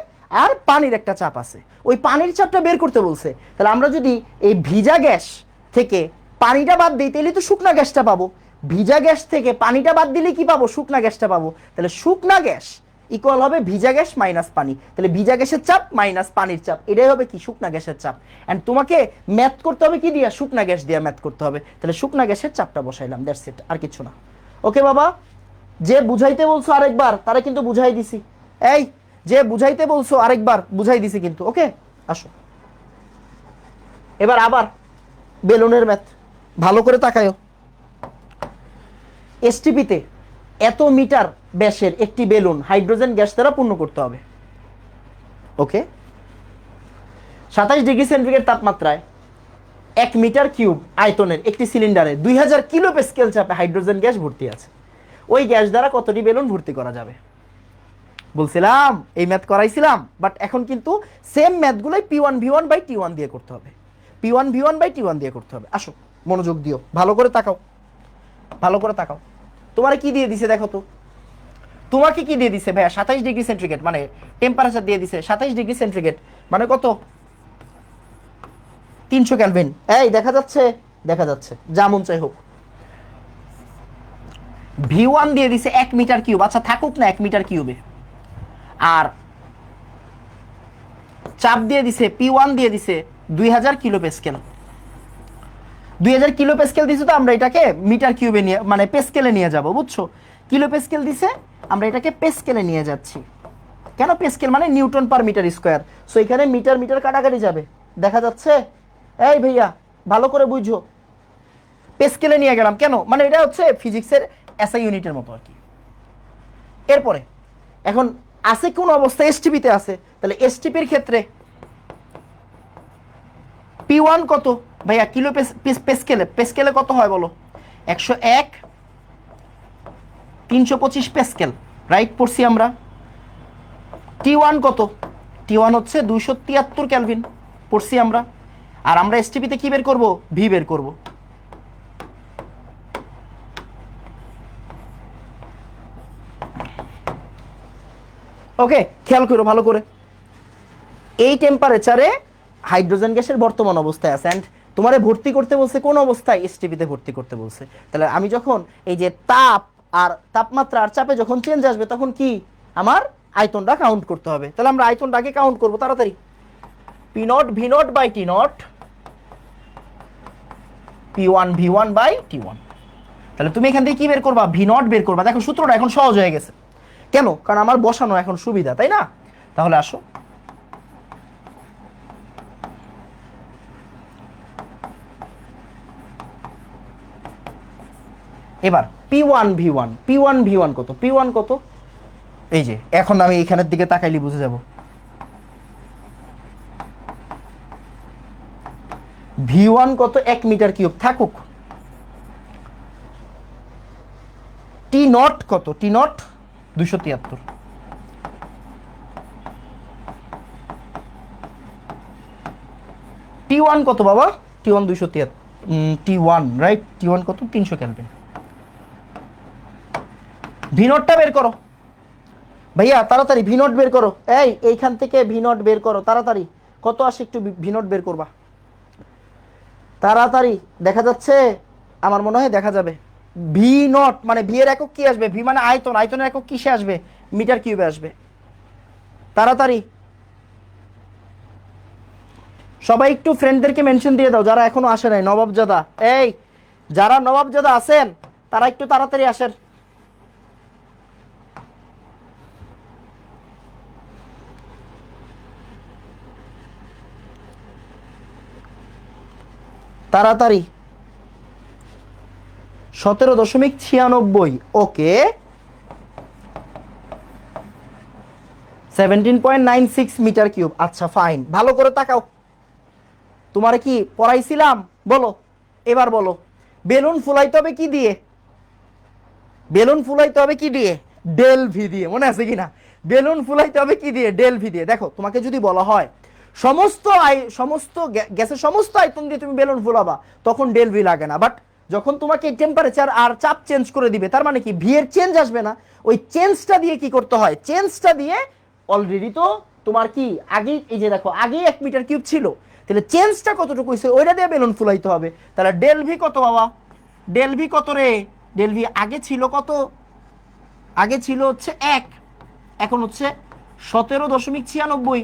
আর পানির একটা চাপ আছে, ওই পানির চাপটা বের করতে বলছে। তাহলে আমরা যদি এই ভিজা গ্যাস থেকে পানিটা বাদ দিই তাহলে তো শুকনা গ্যাসটা পাবো। ভিজা গ্যাস থেকে পানিটা বাদ দিলে কি পাবো? শুকনা গ্যাসটা পাবো। তাহলে শুকনা গ্যাস ইকুয়াল হবে ভিজা গ্যাস মাইনাস পানি। তাহলে ভিজা গ্যাসের চাপ মাইনাস পানির চাপ, এটাই হবে কি শুকনা গ্যাসের চাপ। এন্ড তোমাকে ম্যাথ করতে হবে কি দিয়া, শুকনা গ্যাস দিয়া ম্যাথ করতে হবে। তাহলে শুকনা গ্যাসের চাপটা বসাইলাম, দ্যাটস ইট, আর কিছু না। ওকে বাবা, যে বুঝাইতে বলছো আরেকবার তারা কিন্তু বুঝাই দিছি। এই যে বুঝাইতে বলছো আরেকবার বুঝাই দিছি কিন্তু। ওকে আসো এবার আবার বেলুনের ম্যাথ, ভালো করে তাকায়ো। এসটিপিতে এত মিটার ব্যাসের একটি বেলুন হাইড্রোজেন গ্যাস দ্বারা পূর্ণ করতে হবে। ওকে, 27 ডিগ্রি সেন্টিগ্রেড তাপমাত্রায় 1 মিটার কিউব আয়তনের একটি সিলিন্ডারে 2000 কিলো প্যাসকেল চাপে হাইড্রোজেন গ্যাস ভর্তি আছে। ওই গ্যাস দ্বারা কতটি বেলুন ভর্তি করা যাবে? বলছিলাম এই ম্যাথ করাইছিলাম, বাট এখন কিন্তু সেম ম্যাথগুলোই P1V1/T1 দিয়ে করতে হবে, P1V1/T1 দিয়ে করতে হবে। আসো মনোযোগ দিও, ভালো করে তাকাও, ভালো করে তাকাও। তোমার কি দিয়ে দিছে দেখো তো, তোমাকে কি দিয়ে দিছে ভাইয়া? 27 ডিগ্রি সেন্টিগ্রেড মানে টেম্পারেচার দিয়ে দিছে 27 ডিগ্রি সেন্টিগ্রেড মানে কত? 300 কেলভিন। এই দেখা যাচ্ছে? দেখা যাচ্ছে, যা মন চাই হোক। V1 দিয়ে দিছে 1 মিটার কিউব, আচ্ছা থাকুক না 1 মিটার কিউবে। আর চাপ দিয়ে দিছে P1 দিয়ে দিছে 2000 কিলো প্যাসকেল। 2000 কিলো প্যাসকেল দিছে, তো আমরা এটাকে মিটার কিউবে নিয়ে মানে প্যাসকেলে নিয়ে যাব, বুঝছো? কিলো প্যাসকেল দিছে, আমরা এটাকে প্যাসকেলে নিয়ে যাচ্ছি। কেন প্যাসকেল? মানে newton per metre square. So এখানে মিটার মিটার কাটাকাটি যাবে, দেখা যাচ্ছে? এই ভাইয়া ভালো করে বুঝো, প্যাসকেলে নিয়ে গেলাম কেন? মানে এটা হচ্ছে ফিজিক্সের এসআই ইউনিটের মতো আর কি। এরপরে এখন আছে কোন অবস্থায়? এসটিপিতে আছে। তাহলে এসটিপির ক্ষেত্রে P1 কত ভাইয়া? কিলো প্যাসকেলে, প্যাসকেলে কত হয় বলো? 101 325 প্যাসকেল, রাইট? পড়ছি আমরা। T1 কত? T1 হচ্ছে 273 কেলভিন, পড়ছি আমরা। আর আমরা এসটিপিতে কি বের করব? ভি বের করব। ওকে, খেয়াল করো ভালো করে। এই টেম্পারেচারে হাইড্রোজেন গ্যাসের বর্তমান অবস্থায় আছে, অ্যান্ড তোমারে ভর্তি করতে বলছে কোন অবস্থায়? এসটিপিতে ভর্তি করতে বলছে। তাহলে আমি যখন এই যে তাপ আর তাপমাত্রা আর চাপে যখন চেঞ্জ আসবে, তখন কি আমার আয়তনটা কাউন্ট করতে হবে। তাহলে আমরা আয়তনটাকে কাউন্ট করব তাড়াতাড়ি। P0V0/T0, P1V1/T1। তাহলে তুমি এখান থেকে কি বের করবা? V0 বের করবা। দেখো সূত্রটা এখন সহজ হয়ে গেছে। কেন? কারণ আমার বসানো এখন সুবিধা, তাই না? তাহলে আসো, এবার P1V1 কত? P1 কত? এই যে এখন আমি এখানের দিকে তাকাইলে বুঝে যাব। V1 কত? 1 মিটার কিউব, থাকুক। T0 কত? T0 273। T1 কত বাবা? T1 273, T1 রাইট, T1 কত? 300 কেলভিন। V0টা বের করো ভাইয়া, তাড়াতাড়ি V0 বের করো। এইখান থেকে V0 বের করো তাড়াতাড়ি। কত আসে একটু V0 বের করবা তাড়াতাড়ি। দেখা যাচ্ছে? আমার মনে হয় দেখা যাবে। V0 মানে ভি এর একক কি আসবে? ভি মানে আয়তন, আয়তনের একক কিসে আসবে? মিটার কিউবে আসবে। তাড়াতাড়ি সবাই একটু ফ্রেন্ডদেরকে মেনশন দিয়ে দাও যারা এখনো আসে নাই। নবাবজাদা, এই যারা নবাবজাদা আছেন তারা একটু তাড়াতাড়ি আসেন। তাড়াতাড়ি 17.96, ওকে 17.96 মিটার কিউব। আচ্ছা ফাইন, ভালো করে তাকাও। তোমারে কি পড়াইছিলাম বলো? এবার বলো, বেলুন ফুলাইতে হবে কি দিয়ে? বেলুন ফুলাইতে হবে কি দিয়ে? ডেল ভি দিয়ে, মনে আছে কিনা? বেলুন ফুলাইতে হবে কি দিয়ে? ডেল ভি দিয়ে। দেখো তোমাকে যদি বলা হয় সমস্ত গ্যাসের সমস্ত আয়তন দিয়ে তুমি বেলুন ফুলাবা, তখন ডেল ভি লাগে না। বাট যখন তোমাকে টেম্পারেচার আর চাপ চেঞ্জ করে দিবে, তার মানে কি ভি এর চেঞ্জ আসবে না। ওই চেঞ্জটা দিয়ে কি করতে হয়? চেঞ্জটা দিয়ে অলরেডি তো তোমার কি আগেই, এই যে দেখো আগেই 1 মিটার কিউব ছিল, তাহলে চেঞ্জটা কতটুকু হয়েছে ওইটা দিয়ে বেলুন ফুলাইতে হবে। তাহলে ডেল ভি কত বাবা? ডেল ভি কত রে? ডেল ভি আগে ছিল কত? আগে ছিল হচ্ছে 1, এখন হচ্ছে 17.96।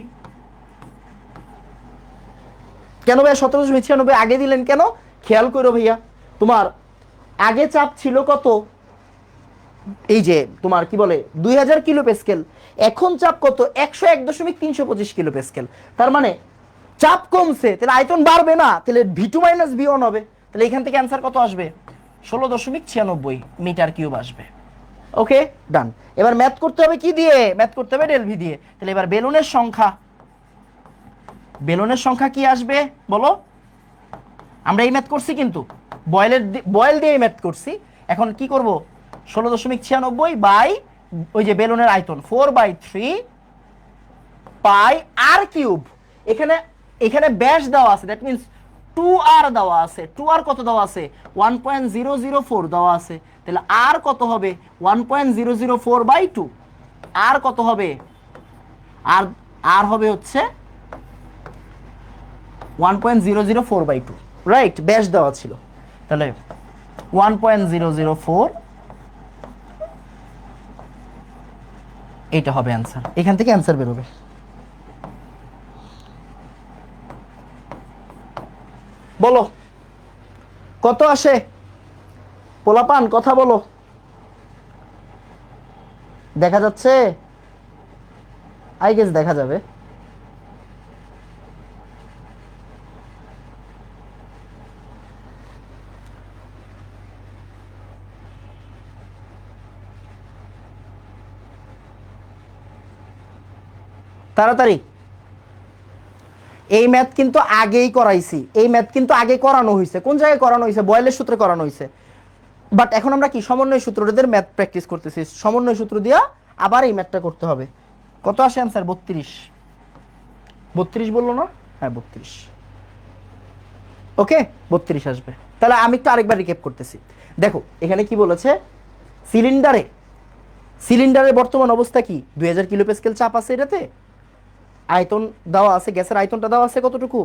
কেন ভাইয়া 17.96 আগে দিলেন কেন? খেয়াল করো ভাইয়া, তোমার আগে চাপ ছিল কত? এই যে তোমার কি বলে 2000 কিলো প্যাসকেল, এখন চাপ কত? 101.325 কিলো প্যাসকেল। তার মানে চাপ কমছে, তাহলে আয়তন বাড়বে না, তাহলে V2 মাইনাস V1 হবে। তাহলে এখান থেকে অ্যান্সার কত আসবে? 16.96 মিটার কিউব আসবে। ওকে, ডান। এবার ম্যাথ করতে হবে কি দিয়ে? ম্যাথ করতে হবে ডেল ভি দিয়ে। তাহলে এবার বেলুনের সংখ্যা কি আসবে বলো? আমরা এই ম্যাথ করছি কিন্তু বয়েল দিয়ে ম্যাথ করছি। এখন কি করব? 16.96 বাই ওই যে বেলুনের আয়তন 4/3 পাই আর কিউব। এখানে ব্যাস দেওয়া আছে, দ্যাট মিন্স 2r দেওয়া আছে। 2r কত দেওয়া আছে? 1.004 দেওয়া আছে। তাহলে আর কত হবে? 1.004/2। আর কত হবে? আর হবে হচ্ছে 1.004/2, রাইট? ব্যাস দেওয়া ছিল, তাহলে 1.004 এটা হবে অ্যান্সার। এখান থেকে অ্যান্সার বেরোবে। বলো কত আসে? পোলাপান কথা বলো, দেখা যাচ্ছে? আই গেস দেখা যাবে। তাড়াতাড়ি। এই ম্যাথ কিন্তু আগেই করাইছি, এই ম্যাথ কিন্তু আগে করানো হয়েছে। কোন জায়গায় করানো হয়েছে? বয়েলের সূত্রে করানো হয়েছে। বাট এখন আমরা কি সমন্বয় সূত্রদের ম্যাথ প্র্যাকটিস করতেছি। সমন্বয় সূত্র দিয়া আবার এই ম্যাথটা করতে হবে। কত আসে অ্যান্সার? 32 বললো না? হ্যাঁ 32। ওকে, 32 আসবে। তাহলে আমি একটু আরেকবার রিক্যাপ করতেছি। দেখো এখানে কি বলেছে, সিলিন্ডারের বর্তমান অবস্থা কি? 2000 কিলো প্যাসকেল চাপ আছে এটাতে, আয়তন দেওয়া আছে, গ্যাসের আয়তনটা দেওয়া আছে কতটুকু?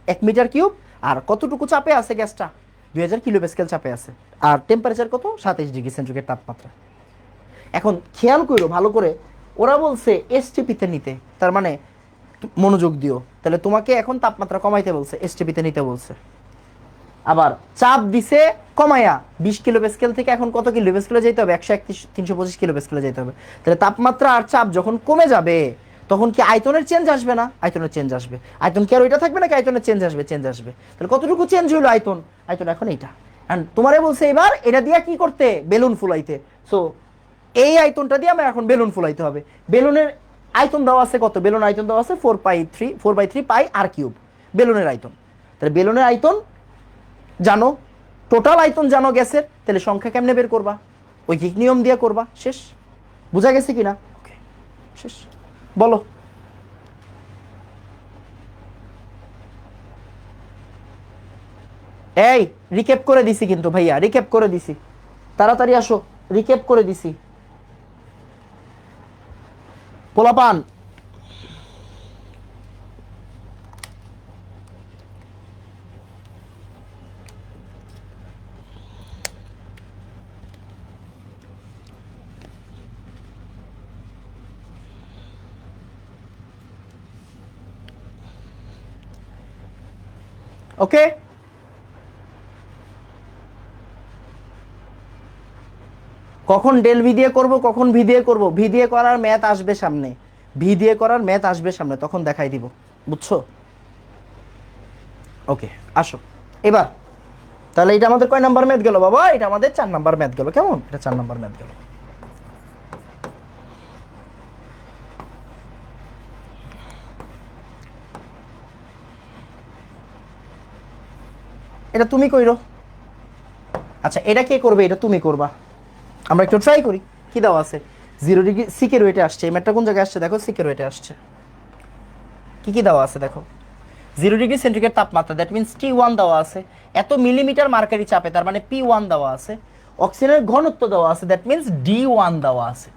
1 মিটার কিউব। আর কতটুকু চাপে আছে গ্যাসটা? 2000 কিলো প্যাসকেল চাপে আছে। আর টেম্পারেচার কত? 27°C তাপমাত্রা। এখন খেয়াল করো ভালো করে, ওরা বলছে এসটিপিতে নিতে, তার মানে মনোযোগ দিও। তাহলে তোমাকে এখন তাপমাত্রা কমাইতে বলছে, এসটিপিতে নিতে বলছে। আবার চাপ দিছে কমায়া 20 কিলো প্যাসকেল থেকে এখন কত কিলো প্যাসকেলে যেতে হবে? 131-325 কিলো প্যাসকেলে যেতে হবে। তাহলে তাপমাত্রা আর চাপ যখন কমে যাবে তখন কি আয়তনের চেঞ্জ আসবে না? আয়তনের চেঞ্জ আসবে। আয়তন কি আর ওইটা থাকবে নাকি আয়তনের চেঞ্জ আসবে? চেঞ্জ আসবে। তাহলে কতটুকু চেঞ্জ হলো আয়তন? আয়তন এখন এইটা। এন্ড তোমারে বলছে এবার এটা দিয়ে কি করতে? বেলুন ফুলাইতে। সো এই আয়তনটা দিয়ে আমরা এখন বেলুন ফুলাইতে হবে। বেলুনের আয়তন দেওয়া আছে কত? বেলুন আয়তন দেওয়া আছে 4/3 পাই আর কিউব, বেলুনের আয়তন। তাহলে বেলুনের আয়তন জানো, টোটাল আয়তন জানো গ্যাসের, তাহলে সংখ্যা কেমনে বের করবা? ঐকিক নিয়ম দিয়ে করবা। শেষ? বুঝা গেছে কিনা? ওকে, শেষ। বলো এই রিক্যাপ করে দিছি কিন্তু ভাইয়া, রিক্যাপ করে দিছি, তাড়াতাড়ি আসো, রিক্যাপ করে দিছি পোলাপান। ওকে, কখন ডেল ভি দিয়ে করব, কখন ভি দিয়ে করব? ভি দিয়ে করার ম্যাথ আসবে সামনে, ভি দিয়ে করার ম্যাথ আসবে সামনে, তখন দেখাই দিব। বুঝছো? ওকে, আসো এবার। তাহলে এটা আমাদের কয় নাম্বার ম্যাথ গেল বাবা? এটা আমাদের 4 নাম্বার ম্যাথ গেল। কেমন? এটা 4 নাম্বার ম্যাথ গেল। এটা তুমি কইরো। আচ্ছা এটা কে করবে? এটা তুমি করবা। আমরা একটু ট্রাই করি। কি দেওয়া আছে? 0° সিকের ওয়েটে আসছে। এই ম্যাথটা কোন জায়গায় আসছে দেখো, সিকের ওয়েটে আসছে। কি কি দেওয়া আছে দেখো? 0°C তাপমাত্রা, দ্যাট মিন্স T1 দেওয়া আছে। এত মিলিমিটার মার্কারি চাপে, তার মানে P1 দেওয়া আছে। অক্সিজেনের ঘনত্ব দেওয়া আছে, দ্যাট মিন্স D1 দেওয়া আছে।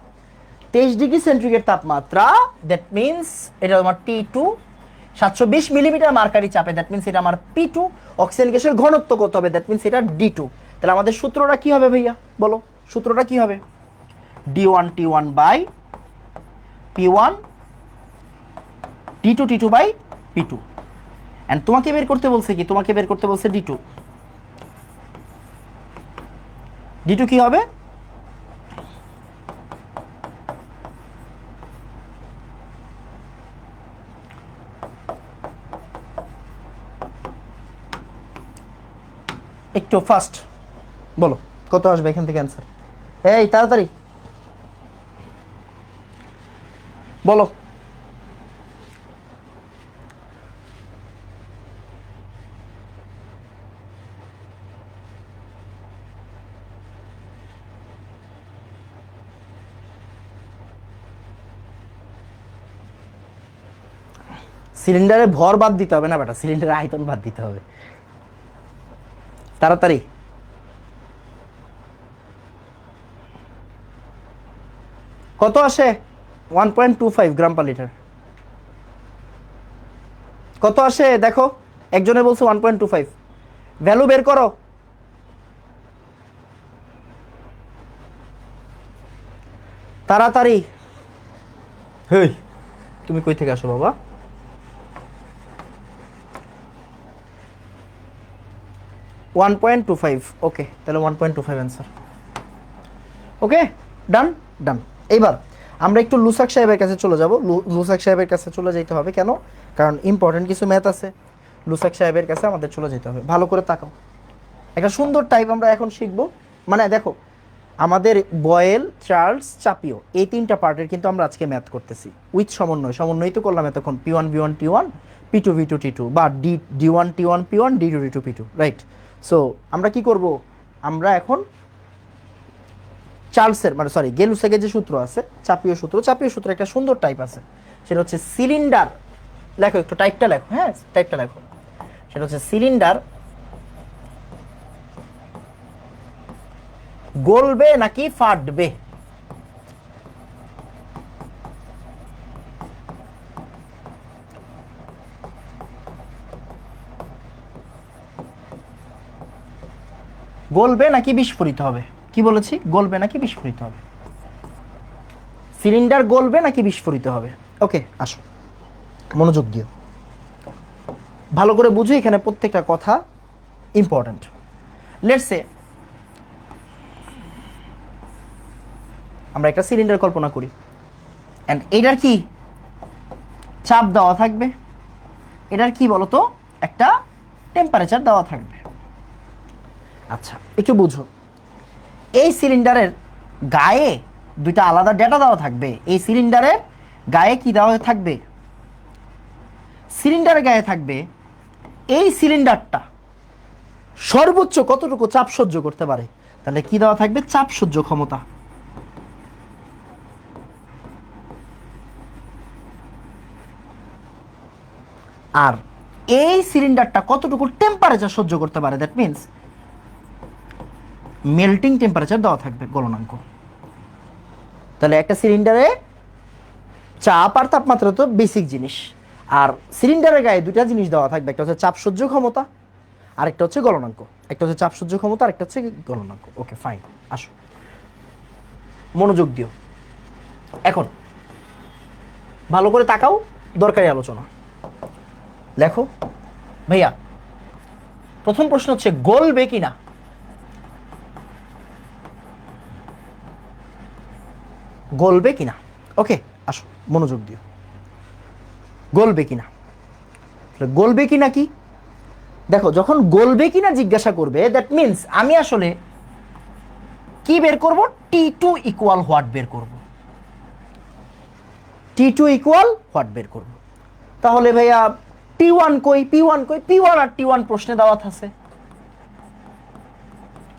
23°C তাপমাত্রা, দ্যাট মিন্স এটা আমার T2। 720 মিলিমিটার মার্কারি চাপে, দ্যাট মিন্স এটা আমার P2। অক্সিজেন গ্যাসের ঘনত্ব কত হবে? দ্যাট মিন্স এটা D2। তাহলে আমাদের সূত্রটা কি হবে ভাইয়া বলো? সূত্রটা কি হবে? D1 T1 by P1 D2 T2 by P2 and তোমাকে বের করতে বলছে কি, তোমাকে বের করতে বলছে D2। D2 কি হবে, একটু ফাস্ট বলো কত আসবে এখান থেকে অ্যান্সার, এই তাড়াতাড়ি বলো। সিলিন্ডারে ভর বাদ দিতে হবে না বেটা, সিলিন্ডারের আয়তন বাদ দিতে হবে, তাড়াতাড়ি। কত আসে 1.25 গ্রাম পার লিটার, কত আসে দেখো, একজনে বলছে 1.25, ভ্যালু বের করো। তাড়াতাড়ি, হেই তুমি কই থেকে আসো বাবা, 1.25, ওকে তাহলে 1.25 অ্যান্সার। ওকে ডান ডান। এইবার আমরা একটু লুসাক সাহেবের কাছে চলে যাব, লুসাক সাহেবের কাছে চলে যেতে হবে কেন, কারণ ইম্পর্টেন্ট কিছু ম্যাথ আছে, লুসাক সাহেবের কাছে আমাদের চলে যেতে হবে। ভালো করে তাকাও, একটা সুন্দর টাইপ আমরা এখন শিখব। মানে দেখো আমাদের বয়েল, চার্লস, চাপিও এই তিনটা পার্টের কিন্তু আমরা আজকে ম্যাথ করতেছি উইথ সমন্বয়, সমন্বয় তো করলাম এতক্ষণ P1 V1 T1 P2 V2 T2 বা D1 T1 P1 D2 D2 P2, right. So আমরা কি করব, আমরা এখন চার্লসের মানে সরি গেলুসেকের যে সূত্র আছে চাপিও সূত্র, চাপিও সূত্র একটা সুন্দর টাইপ আছে, সেটা হচ্ছে সিলিন্ডার, লেখো একটু টাইপটা লেখো, হ্যাঁ টাইপটা লেখো, সেটা হচ্ছে সিলিন্ডার গলবে নাকি ফাটবে, গলবে নাকি বিস্ফোরিত হবে, কি বলেছি, গলবে নাকি বিস্ফোরিত হবে, সিলিন্ডার গলবে নাকি বিস্ফোরিত হবে। ওকে আসো মনোযোগ দিও, ভালো করে বুঝো, এখানে প্রত্যেকটা কথা ইম্পর্টেন্ট। লেটস সে আমরা একটা সিলিন্ডার কল্পনা করি এন্ড এটার কি চাপ দেওয়া থাকবে, এটার কি বলতো একটা টেম্পারেচার দেওয়া থাকবে। আচ্ছা একটু বুঝো, এই সিলিন্ডারের গায়ে দুইটা আলাদা ডেটা দেওয়া থাকবে, এই সিলিন্ডারের গায়ে কি দেওয়া থাকবে, সিলিন্ডারের গায়ে থাকবে এই সিলিন্ডারটা সর্বোচ্চ কতটুকু চাপ সহ্য করতে পারে, তাহলে কি দেওয়া থাকবে, চাপ সহ্য ক্ষমতা। আর এই সিলিন্ডারটা কতটুকু টেম্পারেচার সহ্য করতে পারে, দ্যাট মিন্স মেল্টিং টেম্পারেচার দেওয়া থাকবে, গলনাঙ্ক। তাহলে একটা সিলিন্ডারে চাপ আর তাপমাত্রা তো বেসিক জিনিস, আর সিলিন্ডারের গায়ে দুটা জিনিস দেওয়া থাকবে, একটা হচ্ছে চাপ সহ্য ক্ষমতা আর একটা হচ্ছে গলনাঙ্ক, একটা হচ্ছে চাপ সহ্য ক্ষমতা আর একটা হচ্ছে গলনাঙ্ক। ওকে ফাইন, আসো মনোযোগ দিও, এখন ভালো করে তাকাও, দরকারি আলোচনা লেখো। ভাইয়া প্রথম প্রশ্ন হচ্ছে গলবে কিনা, গলবে কিনা, ওকে আসো মনোযোগ দিও, গলবে কিনা, গলবে কিনা কি দেখো, যখন গলবে কিনা জিজ্ঞাসা করবে দ্যাট মিন্স আমি আসলে কি বের করব, T2 ইকুয়াল হোয়াট বের করব, T2 ইকুয়াল হোয়াট বের করব। তাহলে ভাইয়া T1 কই, P1 কই, P1 আর T1 প্রশ্নে দেওয়া আছে,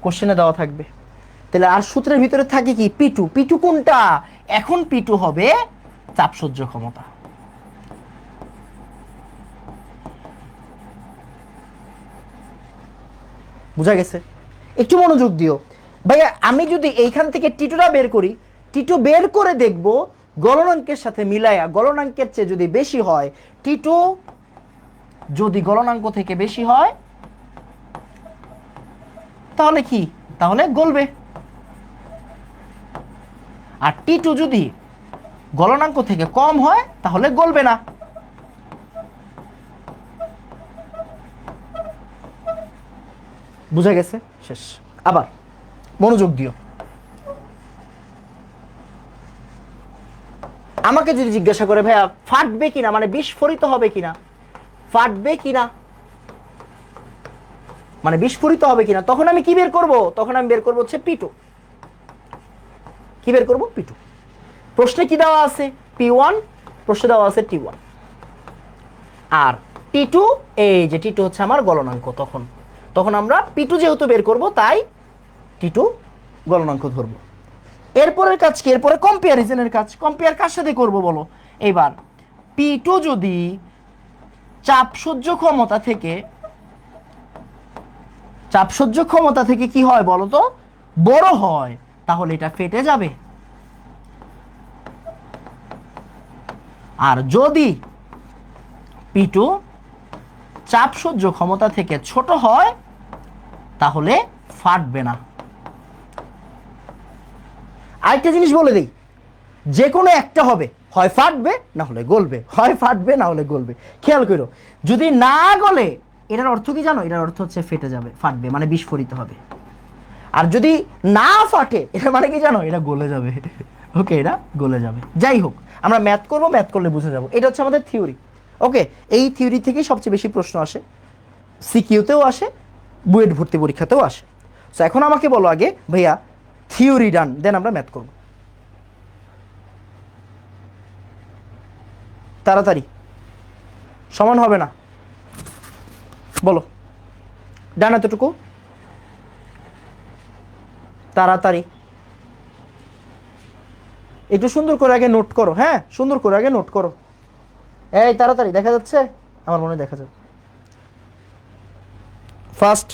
কোশ্চেনে দেওয়া থাকবে, তাহলে আর সূত্রের ভিতরে থাকে কি P2, P2 কোনটা, এখন P2 হবে চাপ সহ্য ক্ষমতা। বুঝা গেছে, একটু মনোযোগ দিও ভাইয়া। আমি যদি এইখান থেকে টিটুটা বের করি, টিটু বের করে দেখব গলনাঙ্কের সাথে মিলায়া, গলনাঙ্কের চেয়ে যদি বেশি হয়, টিটু যদি গলনাঙ্ক থেকে বেশি হয় তাহলে কি, তাহলে গলবে। আর T2 যদি গলনাঙ্ক থেকে কম হয় তাহলে গলবে না। বুঝা গেছে? শেষ। আবার মনোযোগ দিও। আমাকে যদি জিজ্ঞাসা করে ভাইয়া ফাটবে কিনা, মানে বিস্ফোরিত হবে কিনা, ফাটবে কিনা মানে বিস্ফোরিত হবে কিনা, তখন আমি কি বের করব? তখন আমি বের করব হচ্ছে P2। কি বের করব? P2। প্রশ্নে কি দেওয়া আছে? P1, প্রশ্নে দেওয়া আছে T1 আর T2। এই যে T2 হচ্ছে আমার গলনাঙ্ক। তখন আমরা P2 যেহেতু বের করব তাই T2 গলনাঙ্ক ধরব। এরপরের কাজ কি? এরপরে কম্পেয়ারিজনের কাজ। কম্পেয়ার কার সাথে করব বলো? এইবার P2 যদি চাপ সহ্য ক্ষমতা থেকে কি হয় বলো তো? বড় হয়, তাহলে এটা ফেটে যাবে। আর যদি P2 চাপ সহ্য ক্ষমতা থেকে ছোট হয় তাহলে ফাটবে না। আরেকটা জিনিস বলে দিই, যে কোনো একটা হবে, হয় ফাটবে না হলে গলবে, হয় ফাটবে না হলে গলবে। খেয়াল করো, যদি না গলে এটার অর্থ কি জানো? এটার অর্থ হচ্ছে ফেটে যাবে, ফাটবে মানে বিস্ফোরিত হবে। আর যদি না ফাটে এটা মানে কি জানো? এটা গলে যাবে। ওকে, এটা গলে যাবে। যাই হোক, আমরা ম্যাথ করবো, ম্যাথ করলে বুঝে যাবো। এটা হচ্ছে আমাদের থিওরি। ওকে, এই থিওরি থেকেই সবচেয়ে বেশি প্রশ্ন আসে, সিকিউতেও আসে, বুয়েট ভর্তি পরীক্ষাতেও আসে। তো এখন আমাকে বলো আগে ভাইয়া থিওরি ডান, দেন আমরা ম্যাথ করব। তাড়াতাড়ি, সমান হবে না। বলো ডান এতটুকু, তাড়াতাড়ি। একটু সুন্দর করে আগে নোট করো। হ্যাঁ, সুন্দর করে আগে নোট করো। এই তাড়াতাড়ি, দেখা যাচ্ছে? আমার মনে দেখা যাচ্ছে। ফার্স্ট,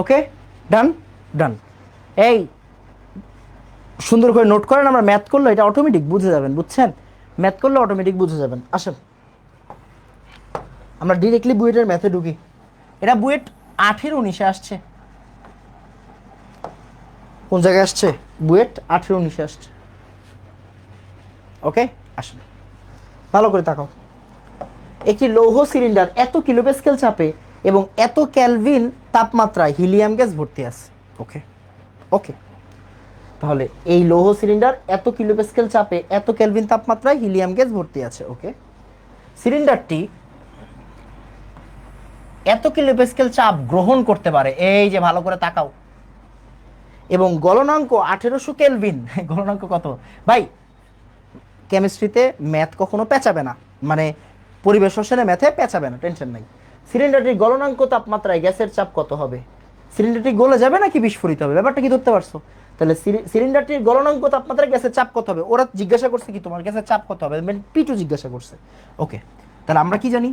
ওকে, ডান ডান। এই সুন্দর করে নোট করেন, আমরা ম্যাথ করলে এটা অটোমেটিক বুঝে যাবেন, বুঝছেন? ম্যাথ করলে অটোমেটিক বুঝে যাবেন। আসেন আমরা ডিরেক্টলি বুয়েটের ম্যাথে ঢুকি। এটা বুয়েট 18-19 আসছে। কোন জায়গায় আসছে? বুয়েট 18-19 আসছে। ওকে, আসেন ভালো করে তাকাও। একটি লৌহ সিলিন্ডার এত কিলোপ্যাসকেল চাপে এবং এত কেলভিন তাপমাত্রায় হিলিয়াম গ্যাস ভর্তি আছে। ওকে ওকে, তাহলে এই লৌহ সিলিন্ডার এত কিলোপ্যাসকেল চাপে এত কেলভিন তাপমাত্রায় হিলিয়াম গ্যাস ভর্তি আছে। ওকে, সিলিন্ডারটি এত কিলোপ্যাসকেল চাপ গ্রহণ করতে পারে, এই যে ভালো করে তাকাও, এবং গলনাঙ্ক 1800 কেলভিন। গলনাঙ্ক কত ভাই? কেমিস্ট্রিতে ম্যাথ কখনো পেঁচাবে না, মানে পরিবেশ রসায়নে ম্যাথে পেঁচাবে না, টেনশন নাই। সিলিন্ডারটির গলনাঙ্ক তাপমাত্রায় গ্যাসের চাপ কত হবে? সিলিন্ডারটি গলে যাবে নাকি বিস্ফোরিত হবে? ব্যাপারটা কি ধরতে পারছো? তাহলে সিলিন্ডারটির গলনাঙ্ক তাপমাত্রায় গ্যাসের চাপ কত হবে? ওরা জিজ্ঞাসা করছে কি তোমার গ্যাসের চাপ কত হবে, মানে P2 জিজ্ঞাসা করছে। ওকে, তাহলে আমরা কি জানি?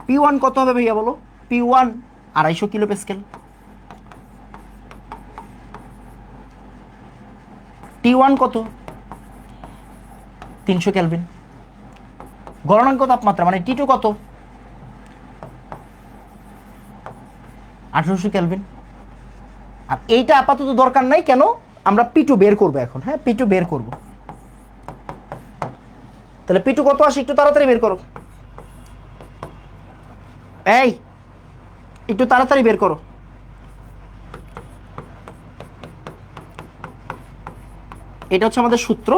P1 কত হবে ভাইয়া বলো? P1 250 কিলোপ্যাসকেল। T1 কত? 300 কেলভিন। গলনাঙ্ক তাপমাত্রা মানে T2 কত? 1800 কেলভিন। আর এইটা আপাতত দরকার নাই, কেন? আমরা P2 বের করবো এখন। হ্যাঁ, P2 বের করব। তাহলে P2 কত আসে একটু তাড়াতাড়ি বের করো। এই একটু তাড়াতাড়ি বের করো। এটা হচ্ছে আমাদের সূত্র।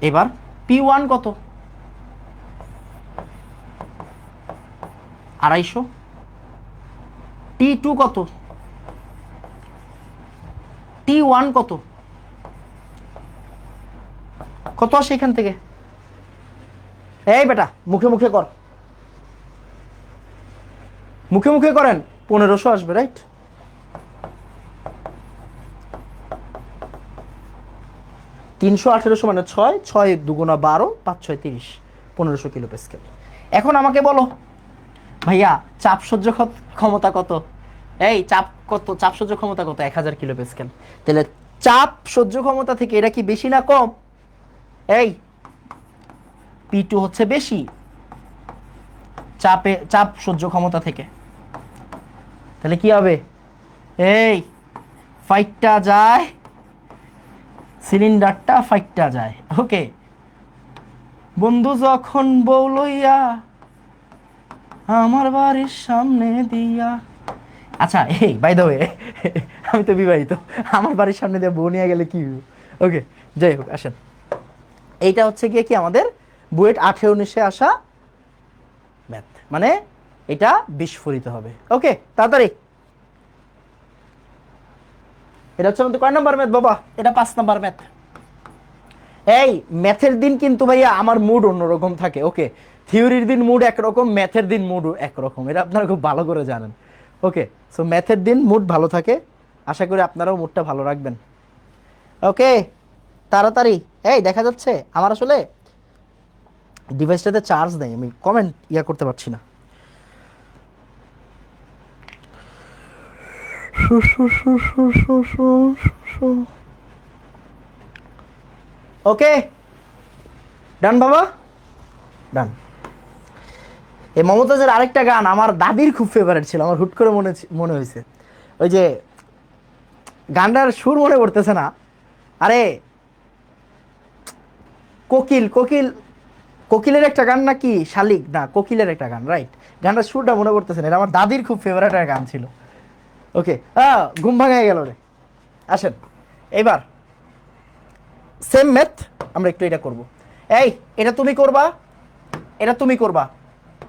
এবার P1 কত? 250। T2 কত? T1 কত? কত আসে এখান থেকে? এই বেটা মুখে মুখে কর। মুখে মুখে করেন, 1500 আসবে, রাইট? তিনশো 1800 মানে 6, 6 দুগুণা 12, 5 6 30, 1500 কিলো প্যাসকেল। এখন আমাকে বলো ভাইয়া চাপ সহ্য ক্ষমতা কত? এই চাপ কত, চাপ সহ্য ক্ষমতা কত? 1000 কিলো প্যাসকেল। তাহলে চাপ সহ্য ক্ষমতা থেকে এটা কি বেশি না কম? এই P2 হচ্ছে বেশি চাপ সহ্য ক্ষমতা থেকে। তাহলে কি হবে? এই ফাইটটা যায়, সিলিন্ডারটা ফাইটটা যায়। ওকে, বন্ধু যখন বউ লইয়া আমার বাড়ির সামনে দিয়া। আচ্ছা এই বাই দ্য ওয়ে, আমি তো বিবাহিত, আমার বাড়ির সামনে দিয়ে বউ নিয়ে গেলে কি? ওকে, যাই হোক, আসেন। এইটা হচ্ছে গিয়ে কি আমাদের বুয়েট 18-19 আসা ম্যাথ, মানে এটা বিস্ফোরিত হবে। ওকে, তাড়াতাড়ি। এটা হচ্ছে আমাদের কয় নাম্বার ম্যাথ বাবা? এটা 5 নাম্বার ম্যাথ। এই ম্যাথের দিন কিন্তু ভাইয়া আমার মুড অন্যরকম থাকে। ওকে, থিওরির দিন মুড একরকম, ম্যাথের দিন মুড একরকম, এটা আপনারা খুব ভালো করে জানেন। ওকে, সো ম্যাথের দিন মুড ভালো থাকে, আশা করি আপনারাও মুডটা ভালো রাখবেন। ওকে, তাড়াতাড়ি। এই দেখা যাচ্ছে আমার আসলে ডিভাইসটাতে চার্জ নেই, আমি কমেন্ট করতে পারছি না। ওকে, ডান বাবা, ডান। এই মমতাজের আরেকটা গান আমার দাদির খুব ফেভারিট ছিল, আমার হুট করে মনে হয়েছে। ওই যে গানটার সুর মনে পড়তেছে না। আরে কোকিল কোকিল, কোকিলের একটা গান নাকি, শালিক না কোকিলের একটা গান, রাইট? গানটার সুরটা মনে পড়তেছে না, এটা আমার দাদির খুব ফেভারিট একটা গান ছিল। ওকে, ঘুম ভাঙায় গেল রে। আসেন এইবার সেম ম্যাথ আমরা একটু এটা করব। এই এটা তুমি করবা, এটা তুমি করবা।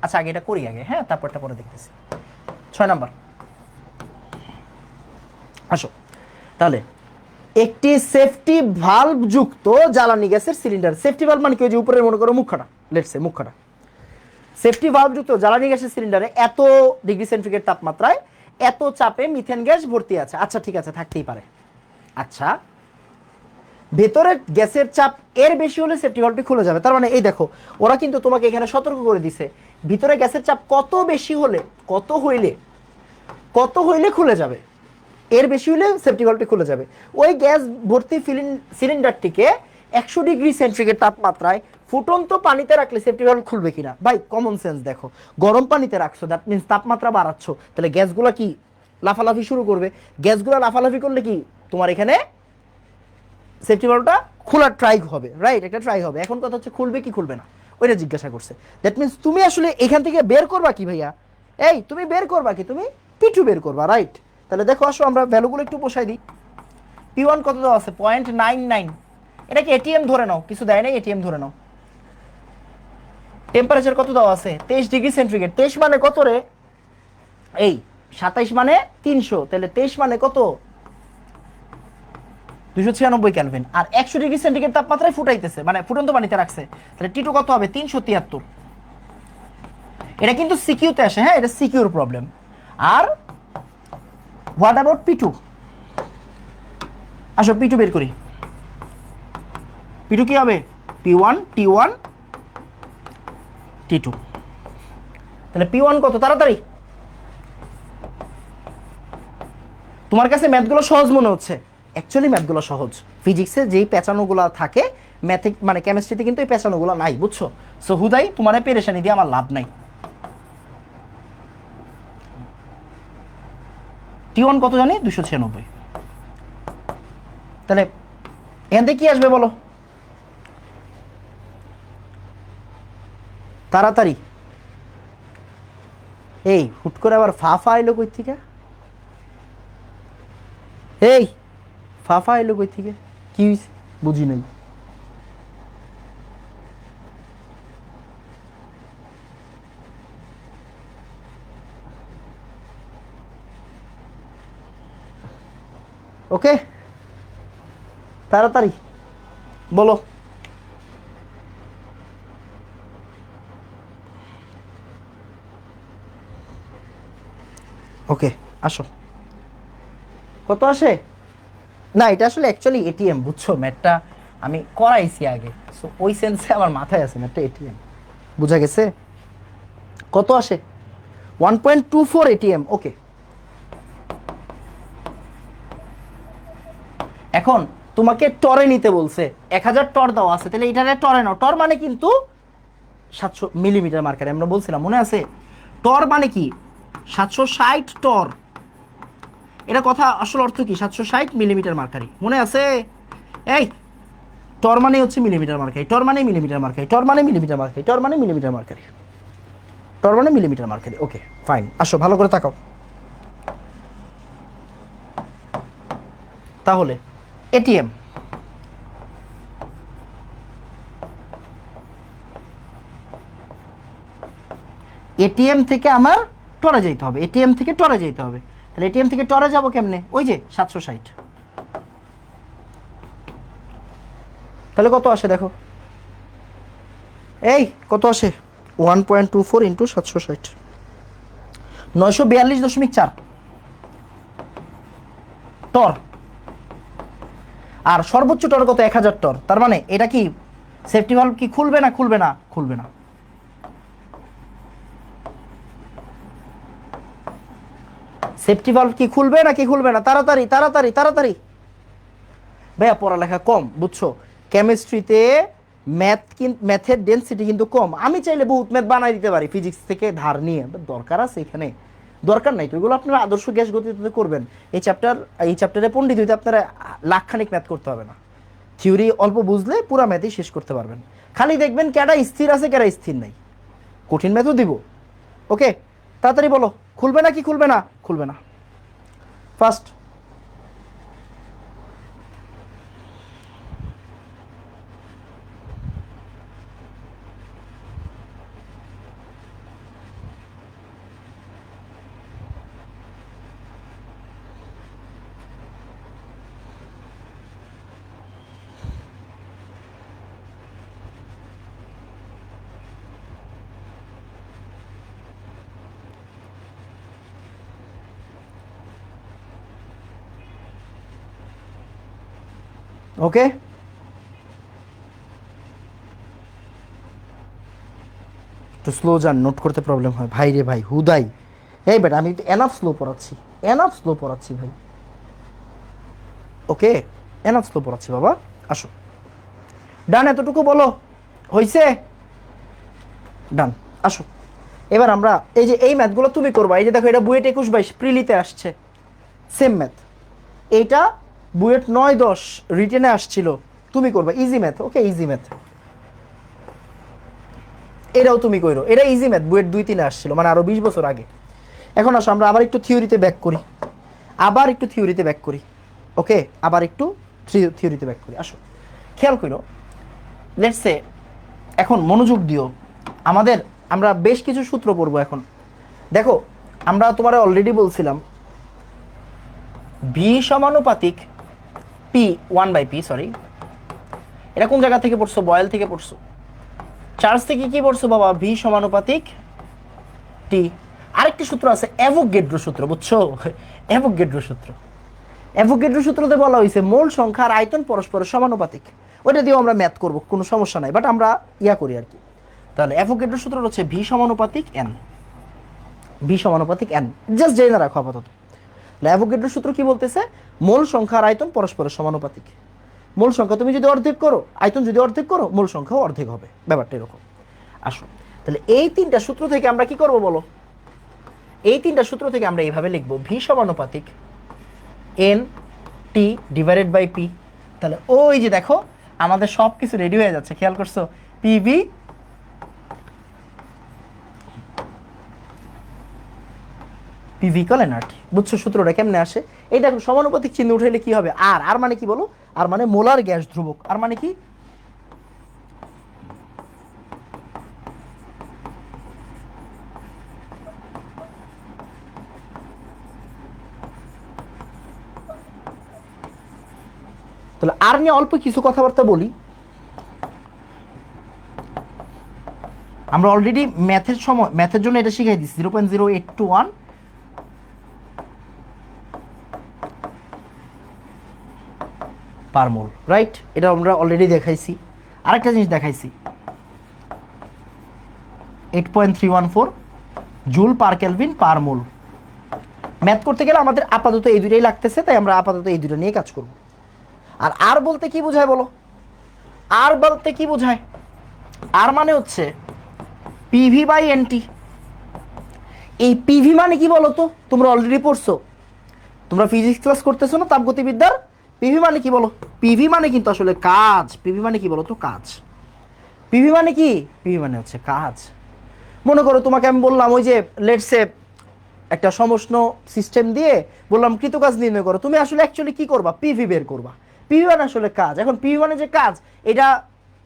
আচ্ছা আগে এটা করি আগে, হ্যাঁ, তারপরটা পরে দেখতেছি। 6 নাম্বার, আসো। তাহলে একটি সেফটি ভালভ যুক্ত জ্বালানি গ্যাসের সিলিন্ডার, সেফটি ভালভ মানে কি, যে উপরে মনে করো মুখখানা, লেটস সে মুখখানা, সেফটি ভালভ যুক্ত জ্বালানি গ্যাসের সিলিন্ডারে এত ডিগ্রি সেন্টিগ্রেড তাপমাত্রায় এত চাপে মিথেন গ্যাস ভর্তি আছে। আচ্ছা ঠিক আছে, থাকতেই পারে। আচ্ছা, ভেতরে গ্যাসের চাপ এর বেশি হলে সেফটি ভালভটি খুলে যাবে। তার মানে এই দেখো, ওরা কিন্তু তোমাকে এখানে সতর্ক করে দিছে, ভিতরে গ্যাসের চাপ কত বেশি হলে, কত হইলে খুলে যাবে, এর বেশি হলে সেফটি ভালভটি খুলে যাবে। ওই গ্যাস ভর্তি সিলিন্ডারটিকে 100 ডিগ্রি সেন্টিগ্রেড তাপমাত্রায় ফুটন্ত পানিতে রাখলে সেফটি ভালভ খুলবে কিনা? ভাই কমন সেন্স দেখো, গরম পানিতে রাখছো, দ্যাট মিন্স তাপমাত্রা বাড়াচ্ছ, তাহলে গ্যাসগুলো কি লাফালাফি শুরু করবে। গ্যাসগুলো লাফালাফি করলে কি তোমার এখানে সেফটি ভালভটা খোলার ট্রাই হবে, রাইট? একটা ট্রাই হবে। এখন কথা হচ্ছে খুলবে কি খুলবে না, ওইটা জিজ্ঞাসা করছে। দ্যাট মিন্স তুমি আসলে এখান থেকে বের করবা কি ভাইয়া? এই তুমি বের করবা কি? তুমি P2 বের করবা, রাইট? তাহলে দেখো আসো আমরা ভ্যালুগুলো একটু বসাই দিই। P1 কত দেওয়া আছে? 0.99। এটা কি এটিএম ধরে নাও, কিছু দেয় নাই, এটিএম ধরে নাও। টেম্পারেচার কত দেওয়া আছে? 23 ডিগ্রি সেন্টিগ্রেড। 23 মানে কত রে? এই 27 মানে 300, তাহলে 23 মানে কত? 296 কেলভিন। আর 100 ডিগ্রি সেন্টিগ্রেড তাপমাত্রায় ফুটাইতেছে, মানে ফুটন্ত পানিতে রাখছে, তাহলে T2 কত হবে? 373। এটা কিন্তু সিকিউতে আসে, হ্যাঁ, এটা সিকিউর প্রবলেম। আর হোয়াট অ্যাবাউট P2? আসো P2 বের করি। P2 কি হবে? P1 T1 T2। তাহলে P1 কত? তাড়াতাড়ি। তোমার কাছে ম্যাথগুলো সহজ মনে হচ্ছে, অ্যাকচুয়ালি ম্যাথগুলো সহজ। ফিজিক্সে যেই পেঁচানোগুলো থাকে, ম্যাথে মানে কেমিস্ট্রিতে কিন্তু এই পেঁচানোগুলো নাই, বুঝছো? সো হুদাই তোমার পেরেশানি দিয়ে আমার লাভ নাই। T1 কত জানি? 296। তাহলে এখান থেকে কি আসবে বলো তাড়াতাড়ি। এই হুট করে আবার ফা এলো কই থেকে? এই ফা এলো কই থেকে? কি হয়েছে বুঝি নাই। ওকে, তাড়াতাড়ি বলো। ওকে, আসো। কত আসে? না, এটা আসলে অ্যাকচুয়ালি এটিএম, বুঝছো? ম্যাথটা আমি করাইছি আগে, সো ওই সেন্সে আমার মাথায় আছে ম্যাথটা এটিএম। বুঝা গেছে? কত আসে? 1.24 এটিএম। ওকে, এখন তোমাকে টরে নিতে বলছে, 1000 টর দেওয়া আছে, তাহলে এটারে টরে নাও। টর মানে কিন্তু 700 মিলিমিটার মার্কারে, আমরা বলছিলাম মনে আছে? টর মানে কি? 760 টর। এটা কথা আসল অর্থ কি? 760 মিলিমিটার মার্কারি, মনে আছে? এই টর মানে হচ্ছে মিলিমিটার মার্কারি, টর মানে মিলিমিটার মার্কারি, টর মানে মিলিমিটার মার্কারি, টর মানে মিলিমিটার মার্কারি, টর মানে মিলিমিটার মার্কারি। ওকে ফাইন, আসো ভালো করে তাকাও। তাহলে এটিএম, এটিএম থেকে আমার টরে যেতে হবে, এটিএম থেকে টরে যেতে হবে। তাহলে এটিএম থেকে টরে যাব কেমনে? ওই যে 760। তাহলে কত আসে দেখো, এই কত আসে? 1.24 ইন্টু 760, 942.4 টর। আর সর্বোচ্চ টর কত? 1000 টর। তার মানে এটা কি সেফটি ভালভ কি খুলবে না খুলবে না? খুলবে না। সেফটি ভালভ কি খুলবে নাকি খুলবে না? তাড়াতাড়ি তাড়াতাড়ি তাড়াতাড়ি। ভাইয়া পড়ালেখা কম, বুঝছো? কেমিস্ট্রিতে ম্যাথের ডেন্সিটি কিন্তু কম। আমি চাইলে বহুত ম্যাথ বানাই দিতে পারি ফিজিক্স থেকে ধার নিয়ে, দরকার আছে এখানে? দরকার নাই তো। এগুলো আপনারা আদর্শ গ্যাস গতিতে করবেন। এই চ্যাপ্টারে পণ্ডিত হইতে আপনারা লাখখানিক ম্যাথ করতে হবে না। থিওরি অল্প বুঝলে পুরা ম্যাথই শেষ করতে পারবেন। খালি দেখবেন কেডা স্থির আছে কেডা স্থির নাই। কঠিন ম্যাথও দিব। ওকে, তাড়াতাড়ি বলো, খুলবে না কি খুলবে না? খুলবে না। ফার্স্ট, ওকে। একটু স্লো যান, নোট করতে প্রবলেম হয় ভাই রে ভাই, হুদাই। এই বেটা আমি এনাফ স্লো পড়াচ্ছি, এনাফ স্লো পড়াচ্ছি ভাই। ওকে, এনাফ স্লো পড়াচ্ছি বাবা। আসো, ডান, এতটুকু বলো হইছে? ডান, আসো। এবার আমরা এই যে এই ম্যাথগুলো তুমি করবা। এই যে দেখো, এটা বুয়েট 21-22 প্রিলিতে আসছে, সেম ম্যাথ। এইটা বুয়েট 9-10 রিটেনে আসছিল, তুমি করবা ইজি ম্যাথ। ওকে, ইজি ম্যাথ। এটাও তুমি কইরো, এটা ইজি ম্যাথ, বুয়েট 2-3 আসছিল, মানে আরো 20 বছর আগে। এখন আসো আমরা আবার একটু থিওরিতে ব্যাক করি, আবার একটু থিওরিতে ব্যাক করি। ওকে, আবার একটু থিওরিতে ব্যাক করি। আসো, খেয়াল করো। লেটস সে, এখন মনোযোগ দিও। আমরা বেশ কিছু সূত্র পড়বো এখন। দেখো, আমরা তোমার অলরেডি বলছিলাম ভি সমানুপাতিক পি 1/p, সরি, এটা কোন জায়গা থেকে পড়ছো? বয়েল থেকে পড়ছো। চার্জ থেকে কি পড়ছো বাবা? ভি সমানুপাতিক টি। আরেকটি সূত্র আছে, অ্যাভোগাড্রো সূত্র, বুঝছো? অ্যাভোগাড্রো সূত্র, অ্যাভোগাড্রো সূত্রতে বলা হয়েছে মোল সংখ্যা আর আয়তন পরস্পরের সমানুপাতিক। ওইটা দিয়েও আমরা ম্যাথ করব, কোনো সমস্যা নাই, বাট আমরা ইয়া করি আর কি। তাহলে অ্যাভোগাড্রো সূত্র হচ্ছে ভি সমানুপাতিক এন, ভি সমানুপাতিক এন, জাস্ট জেনে রাখো আপাতত। অ্যাভোগাড্রো সূত্র কি বলতেছে? মোল সংখ্যা আর আয়তন পরস্পরের সমানুপাতিক। মোল সংখ্যা তুমি যদি অর্ধেক করো, আয়তন যদি অর্ধেক করো, মোল সংখ্যাও অর্ধেক হবে। ব্যাপারটা এরকম। আসো, তাহলে এই তিনটা সূত্র থেকে আমরা কি করব বলো? এই তিনটা সূত্র থেকে আমরা এইভাবে লিখবো, ভি সমানুপাতিক N T divided by P. তাহলে ওই যে দেখো, আমাদের সব কিছু রেডি হয়ে যাচ্ছে, খেয়াল করছো? PV PV equal nRT. বুঝছো সূত্রটা কেমনে আসে? এই দেখো, সমানুপাতিক চিহ্ন উঠাইলে কি হবে? আর আর মানে কি বলো? আর মানে মোলার গ্যাস ধ্রুবক। আর মানে কি? তাহলে আর নিয়ে অল্প কিছু কথাবার্তা বলি। আমরা অলরেডি ম্যাথের জন্য এটা শিখাই দিচ্ছি, 0.0821 পার মোল, রাইট? এটা আমরা অলরেডি দেখাইছি। আরেকটা জিনিস দেখাইছি, 8.314 জুল পার কেলভিন পার মোল। ম্যাথ করতে গেলে আমাদের আপাতত এই দুটোই লাগতেছে, তাই আমরা আপাতত এই দুটো নিয়ে কাজ করব। আর বলতে কি বোঝায় বলো? আর বলতে কি বোঝায়? আর মানে হচ্ছে পিভি বাই এনটি। এই পিভি মানে কি বলো তো? তোমরা অলরেডি পড়ছো, তোমরা ফিজিক্স ক্লাস করতেছো না তাপগতিবিদ্যার। পিভি মানে কি বলো? পিভি মানে কিন্তু আসলে কাজ। পিভি মানে কি বলো তো? কাজ। পিভি মানে কি? পিভি মানে হচ্ছে কাজ। মনে করো তোমাকে আমি বললাম, ওই যে লেটসে একটা সমষ্ণ সিস্টেম দিয়ে বললাম কৃতকাজ নির্ণয় করো, তুমি আসলে অ্যাকচুয়ালি কি করবা? পিভি বের করবা। পিভি মানে আসলে কাজ। এখন পিভি মানে যে কাজ, এটা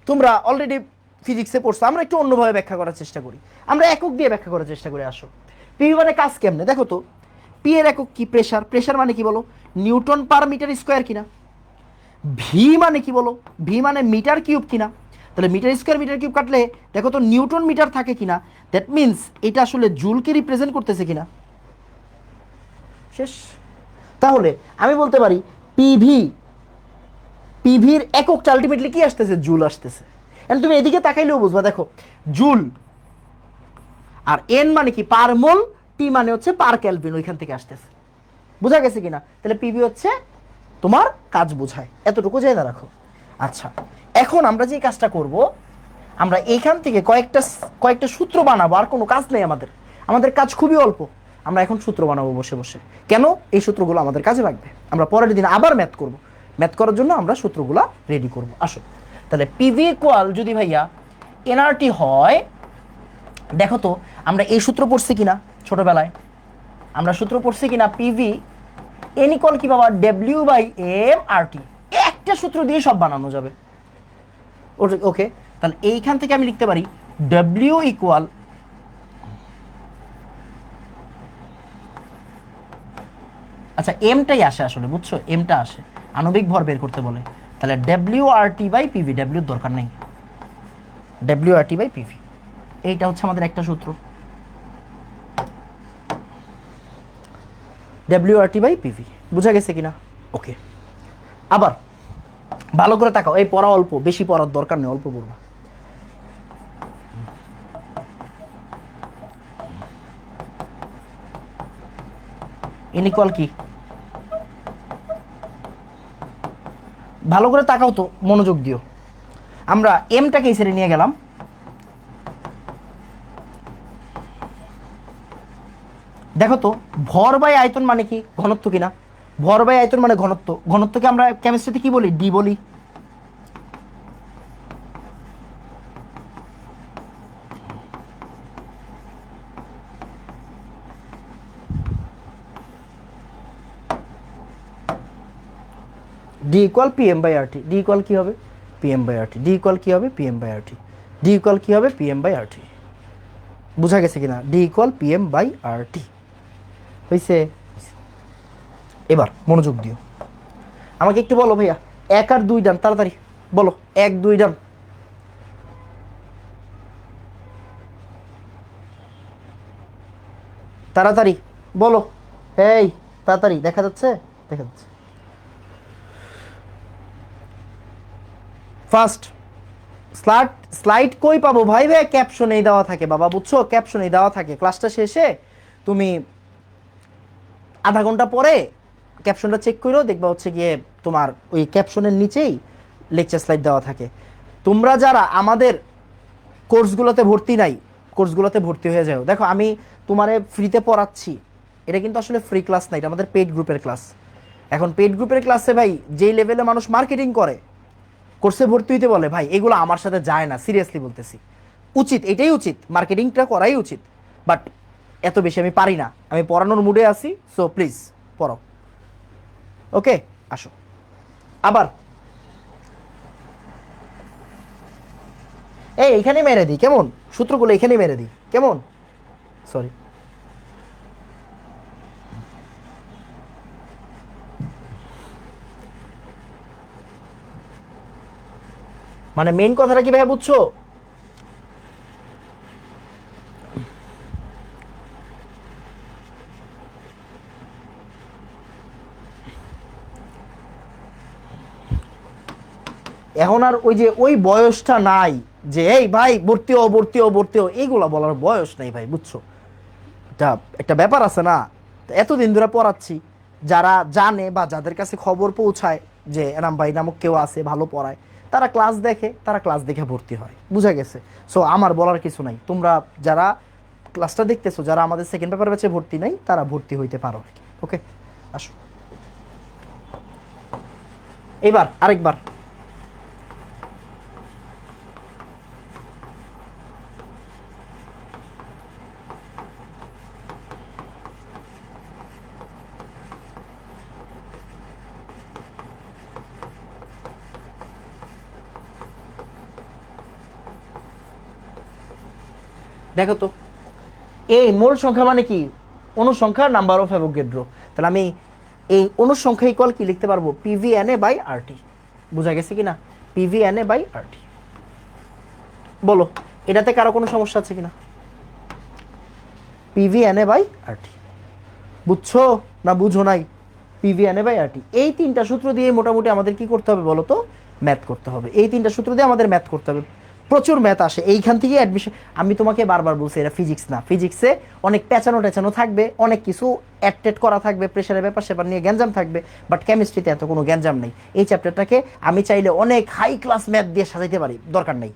তোমরা অলরেডি ফিজিক্সে পড়ছো। আমরা একটু অন্যভাবে ব্যাখ্যা করার চেষ্টা করি, আমরা একক দিয়ে ব্যাখ্যা করার চেষ্টা করি। আসো, পিভি মানে কাজ কেমনে দেখো তো। পি এর একক কি? প্রেশার। প্রেশার মানে কি বলো? নিউটন পার মিটার স্কোয়ার কিনা। ভি মানে কি বলো? ভি মানে মিটার কিউব কিনা। তাহলে মিটার স্কোয়ার মিটার কিউব কাটলে দেখো তো নিউটন মিটার থাকে কিনা। দ্যাট মিনস এটা আসলে জুলকে রিপ্রেজেন্ট করতেছে কিনা। শেষ। তাহলে আমি বলতে পারি পিভি, পিভির এককটা আলটিমেটলি কি আসতেছে? জুল আসতেছে। এন্ড তুমি এদিকে তাকাইলেও বুঝবা, দেখো জুল আর এন মানে কি? পার মোল। টি মানে হচ্ছে পার কেলভিন, ওইখান থেকে আসতেছে। বোঝা গেছে কিনা? তাহলে পিভি হচ্ছে তোমার কাজ বোঝায়, এতটুকু জেনে রাখো। আচ্ছা, এখন আমরা যে কাজটা করব, আমরা এইখান থেকে কয়েকটা সূত্র বানাবো। আর কোনো কাজ নেই আমাদের, আমাদের কাজ খুবই অল্প। আমরা এখন সূত্র বানাবো বসে বসে। কেন? এই সূত্রগুলো আমাদের কাজে লাগবে। আমরা পরের দিন আবার ম্যাথ করব, ম্যাথ করার জন্য আমরা সূত্রগুলো রেডি করব। আসো, তাহলে পিভি ইকুয়াল যদি ভাইয়া এনআরটি হয়, দেখো তো আমরা এই সূত্র পড়ছি কিনা ছোটবেলায়? আমরা সূত্র পড়ছি কিনা? পিভি এন ইকুয়াল কি বাবা? ডব্লিউ বাই এম আর টি। একটা সূত্র দিয়ে সব বানানো যাবে। ওকে, তাহলে এইখান থেকে আমি লিখতে পারি ডব্লিউ ইকুয়াল, আচ্ছা এমটাই আসে আসলে, বুঝছো? এমটা আসে, আণবিক ভর বের করতে বলে। তাহলে W R T by PV, ডব্লিউর দরকার নেই, W R T by PV. এইটা হচ্ছে আমাদের একটা সূত্র, W R T by PV. বুঝা গেছে কিনা? ওকে, আবার ভালো করে তাকাও। এই পড়া অল্প, বেশি পড়ার দরকার নেই, অল্প পড়বা। ইনইকুয়াল কি? ভালো করে তাকাও তো, মনোযোগ দিও। আমরা এমটাকে এই সাইডে নিয়ে গেলাম। দেখো তো ভর বাই আয়তন মানে কি? ঘনত্ব কিনা। ভর বাই আয়তন মানে ঘনত্ব। ঘনত্বকে আমরা কেমিস্ট্রিতে কি বলি? ডি বলি। D equal P M by R T. D equal কি হবে? P M by R T. D equal কি হবে? P M by R T. D equal কি হবে? P M by R T. বুঝা গেছে কিনা? D equal P M by R T. হয়েছে? এবার মনোযোগ দিও, আমাকে একটু বলো ভাইয়া, 1 আর 2 ডান, তাড়াতাড়ি বলো। 1 2 ডান। তাড়াতাড়ি বলো। এই তাড়াতাড়ি, দেখা যাচ্ছে? দেখা যাচ্ছে। ফার্স্ট স্লাইড, স্লাইড কই পাবো ভাই? ভাই ক্যাপশনেই দেওয়া থাকে বাবা, বুঝছো? ক্যাপশনেই দেওয়া থাকে। ক্লাসটা শেষে তুমি আধা ঘন্টা পরে ক্যাপশনটা চেক করো, দেখবা হচ্ছে গিয়ে তোমার ওই ক্যাপশনের নিচেই লেকচার স্লাইড দেওয়া থাকে। তোমরা যারা আমাদের কোর্সগুলোতে ভর্তি নাই, কোর্সগুলোতে ভর্তি হয়ে যাও। দেখো আমি তোমারে ফ্রিতে পড়াচ্ছি, এটা কিন্তু আসলে ফ্রি ক্লাস না, এটা আমাদের পেইড গ্রুপের ক্লাস। এখন পেইড গ্রুপের ক্লাসে ভাই যেই লেভেলে মানুষ মার্কেটিং করে, কোর্সে ভর্তি হইতে বলে, ভাই এগুলো আমার সাথে যায় না, সিরিয়াসলি বলতেছি। উচিত, এটাই উচিত, মার্কেটিংটা করাই উচিত, বাট এত বেশি আমি পারি না। আমি পড়ানোর মুডে আছি, সো প্লিজ পড়ো। ওকে, আসো। আবার এইখানে মেরে দিই কেমন? সূত্রগুলো এখানে মেরে দিই কেমন? সরি, মানে মেইন কথাটা কি ভাই বুঝছো? এখন আর ওই যে ওই বয়সটা নাই যে এই ভাই ভর্তি হও ভর্তি হও ভর্তি হও, এইগুলা বলার বয়স নেই ভাই, বুঝছো? এটা একটা ব্যাপার আছে না। তো এতদিন ধরে পড়াচ্ছি, যারা জানে বা যাদের কাছে খবর পৌঁছায় যে এনাম ভাই নামক কেউ আছে ভালো পড়ায়, তারা ক্লাস দেখে, তারা ক্লাস দেখে ভর্তি হয়, বুঝা গেছে? সো আমার বলার কিছু নাই, তোমরা যারা ক্লাসটা দেখতেছো, যারা আমাদের সেকেন্ড পেপার ব্যাচে ভর্তি নাই, তারা ভর্তি হইতে পারো। ওকে, আসো এবার আরেকবার। দেখো তো, এই মূল সংখ্যা মানে কি? অনুসংখ্যা, নাম্বার অফ অ্যাভোগাড্রো। তাহলে আমি এই অনুসংখ্যা ইকুয়াল কি লিখতে পারবো? পিভিএনএ বাই আরটি। বুঝা গেছে কি না? পিভিএনএ বাই আরটি। বলো এটাতে কারো কোনো সমস্যা আছে কিনা? পিভিএনএ বাই আরটি, বুঝছো না বুঝো নাই? পিভিএনএ বাই আরটি, এই তিনটা সূত্র দিয়ে মোটামুটি আমাদের কি করতে হবে বলো তো? ম্যাথ করতে হবে। এই তিনটা সূত্র দিয়ে আমাদের ম্যাথ করতে হবে। প্রচুর ম্যাথ আসে এইখান থেকে অ্যাডমিশন। আমি তোমাকে বারবার বলছি এটা ফিজিক্স না, ফিজিক্সে অনেক পেঁচানো টেচানো থাকবে, অনেক কিছু অ্যাডটেড করা থাকবে, প্রেশারের ব্যাপার সেপার নিয়ে গ্যাঞ্জাম থাকবে, বাট কেমিস্ট্রিতে এত কোনো গ্যাঞ্জাম নেই। এই চ্যাপ্টারটাকে আমি চাইলে অনেক হাই ক্লাস ম্যাথ দিয়ে সাজাইতে পারি, দরকার নেই,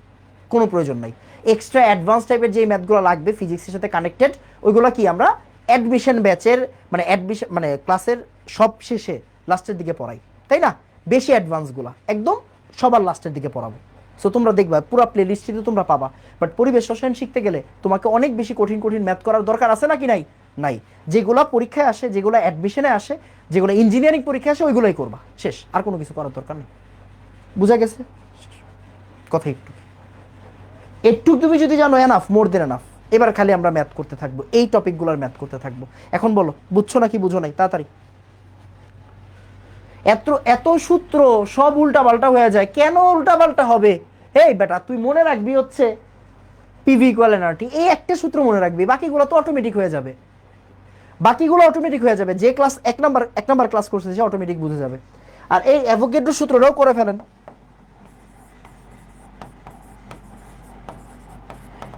কোনো প্রয়োজন নাই। এক্সট্রা অ্যাডভান্স টাইপের যে ম্যাথগুলো লাগবে ফিজিক্সের সাথে কানেক্টেড, ওইগুলো কি আমরা অ্যাডমিশন ব্যাচের মানে অ্যাডমিশন মানে ক্লাসের সব শেষে লাস্টের দিকে পড়াই, তাই না? বেশি অ্যাডভান্সগুলো একদম সবার লাস্টের দিকে পড়াবো। সো তোমরা দেখবা পুরো প্লে লিস্টটিতে তোমরা পাবা। বাট পরিবেশ রসায়ন শিখতে গেলে তোমাকে অনেক বেশি কঠিন কঠিন ম্যাথ করার দরকার আছে নাকি নাই? নাই। যেগুলো পরীক্ষায় আসে, যেগুলো অ্যাডমিশনে আসে, যেগুলো ইঞ্জিনিয়ারিং পরীক্ষায় আসে, ওইগুলোই করবা, শেষ। আর কোনো কিছু করার দরকার নেই। বুঝা গেছে কথা? একটু একটু তুমি যদি জানো, এনাফ, মোর দেন এনাফ। এবার খালি আমরা ম্যাথ করতে থাকবো, এই টপিকগুলোর ম্যাথ করতে থাকবো। এখন বলো বুঝছো নাকি বুঝো নাই? তাড়াতাড়ি। এত এত সূত্র সব উল্টাপাল্টা হয়ে যায়, কেন উল্টাপাল্টা হবে? এই বেটা তুই মনে রাখবি হচ্ছে পিভি ইকুয়াল এনআরটি, এই একটা সূত্র মনে রাখবি, বাকিগুলো তো অটোমেটিক হয়ে যাবে। বাকিগুলো অটোমেটিক হয়ে যাবে, যে ক্লাস এক নাম্বার ক্লাস করছে সে অটোমেটিক বুঝে যাবে। আর এই অ্যাভোগাড্রো সূত্রটাও করে ফেলেন।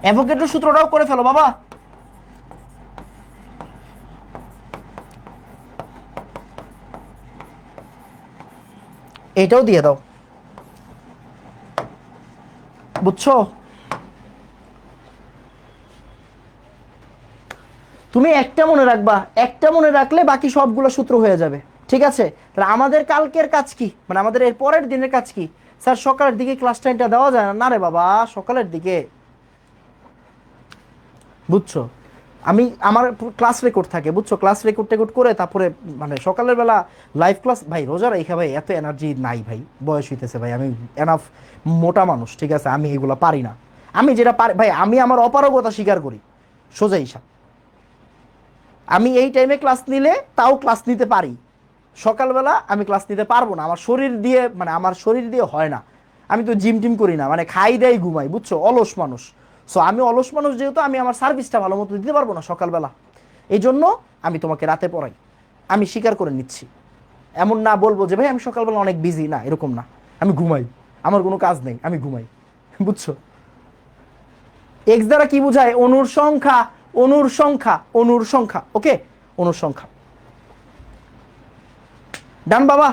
অ্যাভোগাড্রো সূত্রটাও করে ফেলো বাবা। এটাও দিয়ে দাও, বুঝছো? তুমি একটা মনে রাখবা, একটা মনে রাখলে বাকি সবগুলো সূত্র হয়ে যাবে, ঠিক আছে? তাহলে আমাদের কালকের কাজ কি, মানে আমাদের এর পরের দিনের কাজ কি? স্যার সকালের দিকে ক্লাস টাইমটা দেওয়া যায় না? না রে বাবা, সকালের দিকে, বুঝছো? আমি আমার ক্লাস রেকর্ড থাকে, বুঝছো? ক্লাস রেকর্ড টেকর্ড করে তারপরে মানে সকালের বেলা লাইভ ক্লাস। ভাই রোজা রেখা ভাই এত এনার্জি নাই ভাই, বয়স হইতেছে ভাই, আমি এনাফ মোটা মানুষ, ঠিক আছে? আমি এগুলো পারি না। আমি যেটা পারি ভাই, আমি আমার অপারগতা স্বীকার করি, সোজা হিসাব। আমি এই টাইমে ক্লাস নিলে তাও ক্লাস নিতে পারি, সকালবেলা আমি ক্লাস নিতে পারবো না, আমার শরীর দিয়ে মানে আমার শরীর দিয়ে হয় না। আমি তো জিম টিম করি না, মানে খাই দেয় ঘুমাই, বুঝছো? অলস মানুষ। সো আমি অলস মানুষ যেহেতু, আমি আমার সার্ভিসটা ভালো মতো দিতে পারবো না সকালবেলা, এই জন্য আমি তোমাকে রাতে পড়াই। আমি স্বীকার করে নিচ্ছি, এমন না বলবো যে ভাই আমি সকালবেলা অনেক বিজি, না এরকম না। আমি ঘুমাই, আমার কোনো কাজ নেই, আমি ঘুমাই, বুঝছো? এক্স দ্বারা কি বোঝায়? অনুর সংখ্যা, অনুর সংখ্যা, অনুর সংখ্যা। ওকে, অনুর সংখ্যা। ডান বাবা,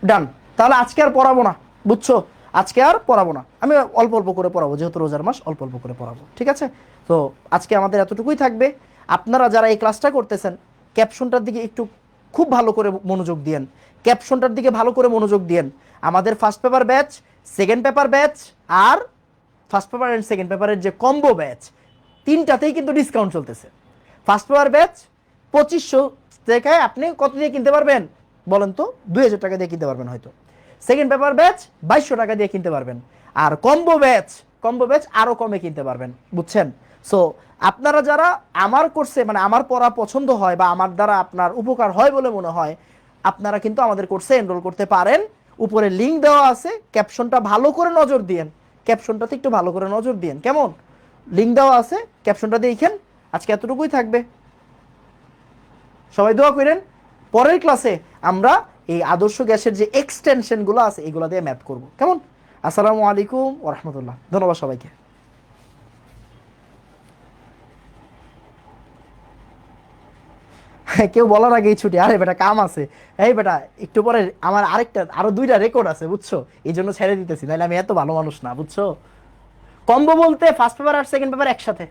ডান। তাহলে আজকে আর পড়াবো না, বুঝছো? আজকে আর পড়াবো না, আমি অল্প অল্প করে পড়াবো, যেহেতু রোজার মাস, অল্প অল্প করে পড়াবো, ঠিক আছে? তো আজকে আমাদের এতটুকুই থাকবে। আপনারা যারা এই ক্লাসটা করতেছেন, ক্যাপশনটার দিকে একটু খুব ভালো করে মনোযোগ দিয়েন, ক্যাপশনটার দিকে ভালো করে মনোযোগ দিয়েন। আমাদের first paper batch, second paper batch, আর ফার্স্ট পেপার অ্যান্ড সেকেন্ড পেপারের যে কম্বো ব্যাচ, তিনটাতেই কিন্তু ডিসকাউন্ট চলতেছে। ফার্স্ট পেপার ব্যাচ 2500 টাকায় আপনি কত দিয়ে কিনতে পারবেন বলেন তো? 2000 টাকা দিয়ে কিনতে পারবেন হয়তো। সেকেন্ড পেপার ব্যাচ 2200 টাকা দিয়ে কিনতে পারবেন। আর কম্বো ব্যাচ আরো কমে কিনতে পারবেন, বুঝছেন? সো আপনারা যারা আমার কোর্সে মানে আমার পড়া পছন্দ হয় বা আমার দ্বারা আপনার উপকার হয় বলে মনে হয়, আপনারা কিন্তু আমাদের কোর্সে এনরোল করতে পারেন। উপরে লিঙ্ক দেওয়া আছে, ক্যাপশনটা ভালো করে নজর দিয়েন, ক্যাপশনটাতে একটু ভালো করে নজর দিয়েন, কেমন? লিঙ্ক দেওয়া আছে, ক্যাপশনটা দেখেন। আজকে এতটুকুই থাকবে, সবাই দোয়া করেন। পরের ক্লাসে আমরা এই আদর্শ গ্যাসের যে এক্সটেনশনগুলো আছে এগুলো দিয়ে ম্যাথ করব, কেমন? আসসালামু আলাইকুম ওয়া রাহমাতুল্লাহ। ধন্যবাদ সবাইকে। কেউ বলার আগেই ছুটি, আরে বেটা কাম আছে। এই বেটা একটু পরে আমার আরো 2টা রেকর্ড আছে বুঝছো, এই জন্য ছেড়ে দিতেছি, নাহলে আমি এত ভালো মানুষ না বুঝছো। কম্বো বলতে ফার্স্ট পেপার আর সেকেন্ড পেপার একসাথে।